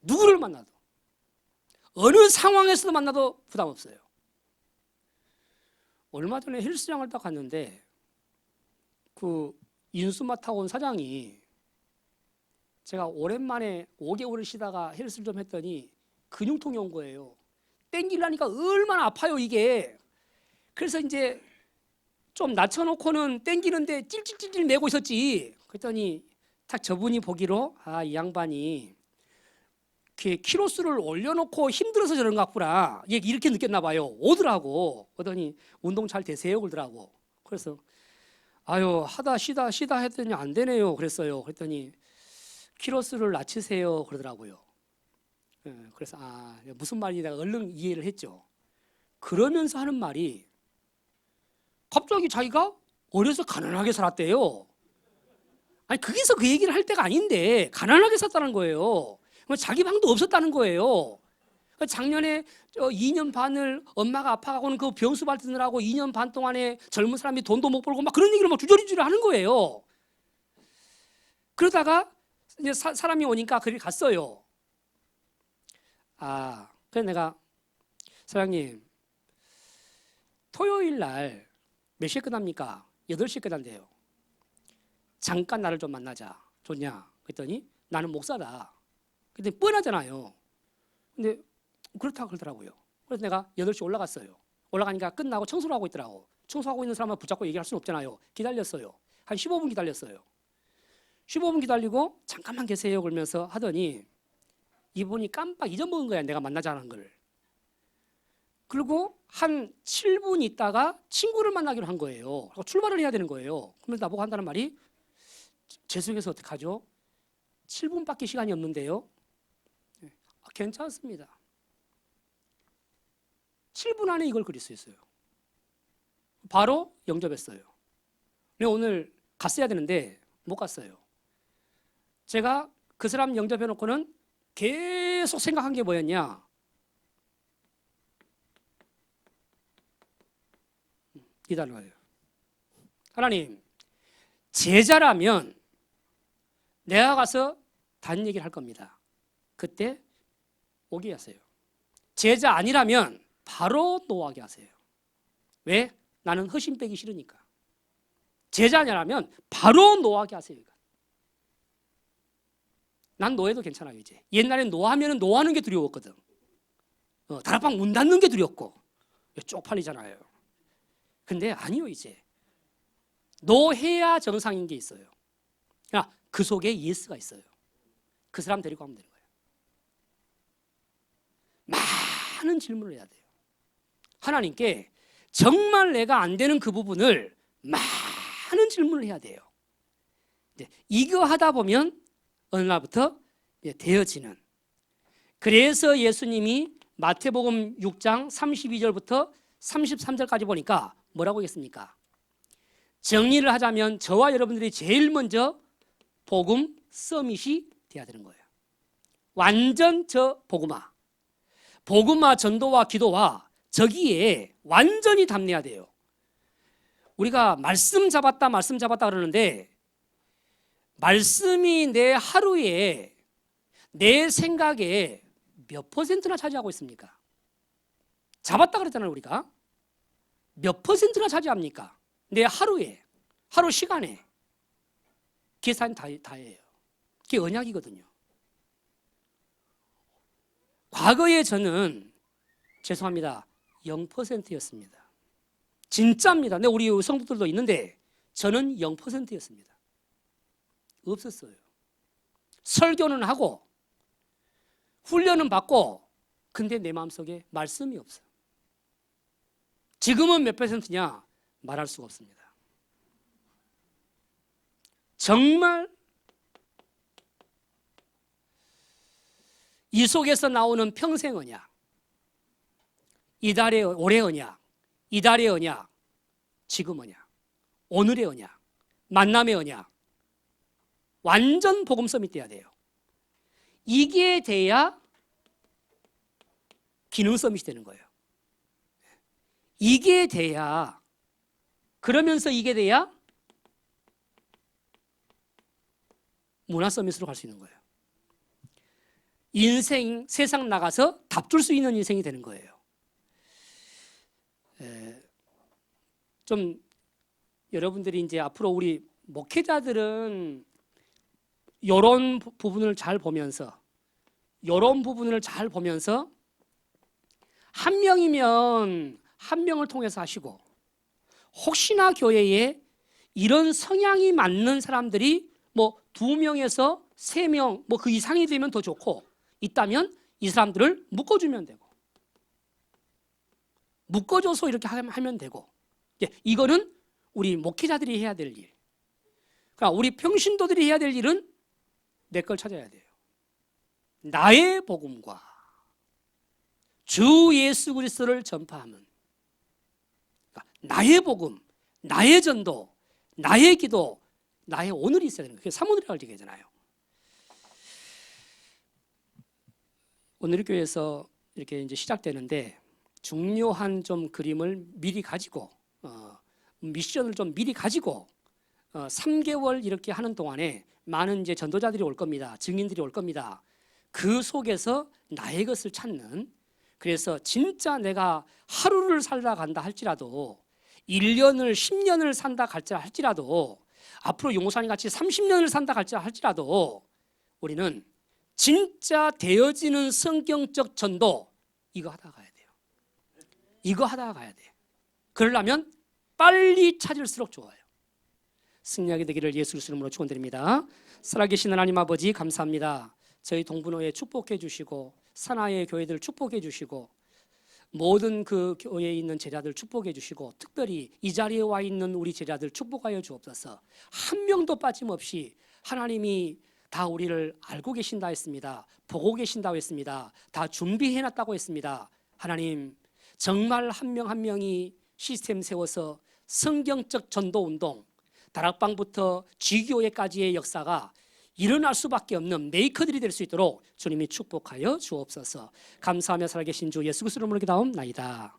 누구를 만나도, 어느 상황에서도 만나도 부담 없어요. 얼마 전에 헬스장을 딱 갔는데 그 인수마 타고 온 사장이, 제가 오랜만에 5개월을 쉬다가 헬스를 좀 했더니 근육통이 온 거예요. 땡기려니까 얼마나 아파요 이게. 그래서 이제 좀 낮춰놓고는 땡기는데 찔찔찔찔 매고 있었지. 그랬더니 딱 저분이 보기로, 이 양반이 키로수를 올려놓고 힘들어서 저런 것 같구나, 이렇게 느꼈나 봐요. 오더라고. 그러더니 운동 잘 되세요 그러더라고. 그래서 하다 쉬다 했더니 안 되네요 그랬어요. 그랬더니 키로수를 낮추세요 그러더라고요. 그래서 무슨 말인지 내가 얼른 이해를 했죠. 그러면서 하는 말이, 갑자기 자기가 어려서 가난하게 살았대요. 아니, 거기서 그 얘기를 할 때가 아닌데 가난하게 살았다는 거예요. 자기 방도 없었다는 거예요. 작년에 2년 반을 엄마가 아파가고는 그 병수 받느라고 2년 반 동안에 젊은 사람이 돈도 못 벌고 막 그런 얘기를 막 주저리주저 하는 거예요. 그러다가 이제 사람이 오니까 그리 갔어요. 그래서 내가, 사장님, 토요일 날 몇 시에 끝납니까? 8시에 끝난대요. 잠깐 나를 좀 만나자. 좋냐? 그랬더니 나는 목사다. 근데 뻔하잖아요. 근데 그렇다고 그러더라고요. 그래서 내가 8시 올라갔어요. 올라가니까 끝나고 청소를 하고 있더라고. 청소하고 있는 사람을 붙잡고 얘기할 수는 없잖아요. 기다렸어요. 한 15분 기다렸어요. 15분 기다리고 잠깐만 계세요 그러면서 하더니 이분이 깜빡 잊어먹은 거야, 내가 만나자는 걸. 그리고 한 7분 있다가 친구를 만나기로 한 거예요. 출발을 해야 되는 거예요. 그러면서 나보고 한다는 말이, 죄송해서 어떡하죠? 7분밖에 시간이 없는데요. 괜찮습니다. 7분 안에 이걸 그릴 수 있어요. 바로 영접했어요. 근데 오늘 갔어야 되는데 못 갔어요. 제가 그 사람 영접해놓고는 계속 생각한 게 뭐였냐? 이 단어예요. 하나님, 제자라면 내가 가서 단 얘기를 할 겁니다. 그때 오게 하세요. 제자 아니라면 바로 노하게 하세요. 왜? 나는 허심 빼기 싫으니까. 제자냐라면 바로 노하게 하세요. 난 노해도 괜찮아요. 이제 옛날엔 노하면 노하는 게 두려웠거든. 다락방 문 닫는 게 두렵고 쪽팔리잖아요. 근데 아니요. 이제 노해야 정상인 게 있어요. 그 속에 예스가 있어요. 그 사람 데리고 가면 되는 거예요. 많은 질문을 해야 돼요. 하나님께 정말 내가 안 되는 그 부분을 많은 질문을 해야 돼요. 이거 하다 보면 어느 날부터 되어지는. 그래서 예수님이 마태복음 6장 32절부터 33절까지 보니까 뭐라고 했습니까? 정리를 하자면 저와 여러분들이 제일 먼저 복음 서밋이 돼야 되는 거예요. 완전 저 복음화. 복음화 전도와 기도와 저기에 완전히 담내야 돼요. 우리가 말씀 잡았다 그러는데 말씀이 내 하루에 내 생각에 몇 퍼센트나 차지하고 있습니까? 잡았다 그랬잖아요. 우리가 몇 퍼센트나 차지합니까? 내 하루에, 하루 시간에 계산이 다예요. 그게 언약이거든요. 과거에 저는 죄송합니다 0%였습니다. 진짜입니다. 근데 우리 성도들도 있는데 저는 0%였습니다. 없었어요. 설교는 하고 훈련은 받고 근데 내 마음속에 말씀이 없어요. 지금은 몇 퍼센트냐 말할 수가 없습니다. 정말 이 속에서 나오는 평생 언약, 이달의 올해 언약, 이달의 언약, 지금 언약, 오늘의 언약, 만남의 언약, 완전 복음 서밋 돼야 돼요. 이게 돼야 기능 서밋이 되는 거예요. 이게 돼야, 그러면서 이게 돼야 문화 서밋으로 갈 수 있는 거예요. 인생, 세상 나가서 답 줄 수 있는 인생이 되는 거예요. 좀 여러분들이 이제 앞으로 우리 목회자들은 이런 부분을 잘 보면서 한 명이면 한 명을 통해서 하시고 혹시나 교회에 이런 성향이 맞는 사람들이 뭐 2명에서 3명 뭐 그 이상이 되면 더 좋고 있다면 이 사람들을 묶어주면 되고 묶어줘서 이렇게 하면 되고 이거는 우리 목회자들이 해야 될 일. 그러니까 우리 평신도들이 해야 될 일은 내 걸 찾아야 돼요. 나의 복음과 주 예수 그리스도를 전파하는 그러니까 나의 복음, 나의 전도, 나의 기도, 나의 오늘이 있어야 되는 거예요. 그게 사모들이라고 얘기하잖아요. 오늘 교회에서 이렇게 이제 시작되는데 중요한 좀 그림을 미리 가지고 미션을 좀 미리 가지고 3개월 이렇게 하는 동안에 많은 이제 전도자들이 올 겁니다. 증인들이 올 겁니다. 그 속에서 나의 것을 찾는, 그래서 진짜 내가 하루를 살다 간다 할지라도 1년을 10년을 산다 할지라도 앞으로 용사님 같이 30년을 산다 할지라도 우리는 진짜 되어지는 성경적 전도 이거 하다가 가야 돼요. 이거 하다가 가야 돼. 그러려면 빨리 찾을수록 좋아요. 승리하게 되기를 예수 그리스도 이름으로 축원드립니다. 살아계신 하나님 아버지 감사합니다. 저희 동분호에 축복해 주시고 산하의 교회들 축복해 주시고 모든 그 교회에 있는 제자들 축복해 주시고 특별히 이 자리에 와 있는 우리 제자들 축복하여 주옵소서. 한 명도 빠짐없이 하나님이 다 우리를 알고 계신다 했습니다. 보고 계신다고 했습니다. 다 준비해놨다고 했습니다. 하나님 정말 한 명 한 명이 시스템 세워서 성경적 전도운동 다락방부터 G교회까지의 역사가 일어날 수밖에 없는 메이커들이 될 수 있도록 주님이 축복하여 주옵소서. 감사하며 살아계신 주 예수 그리스도 이름으로 기도하옵나이다.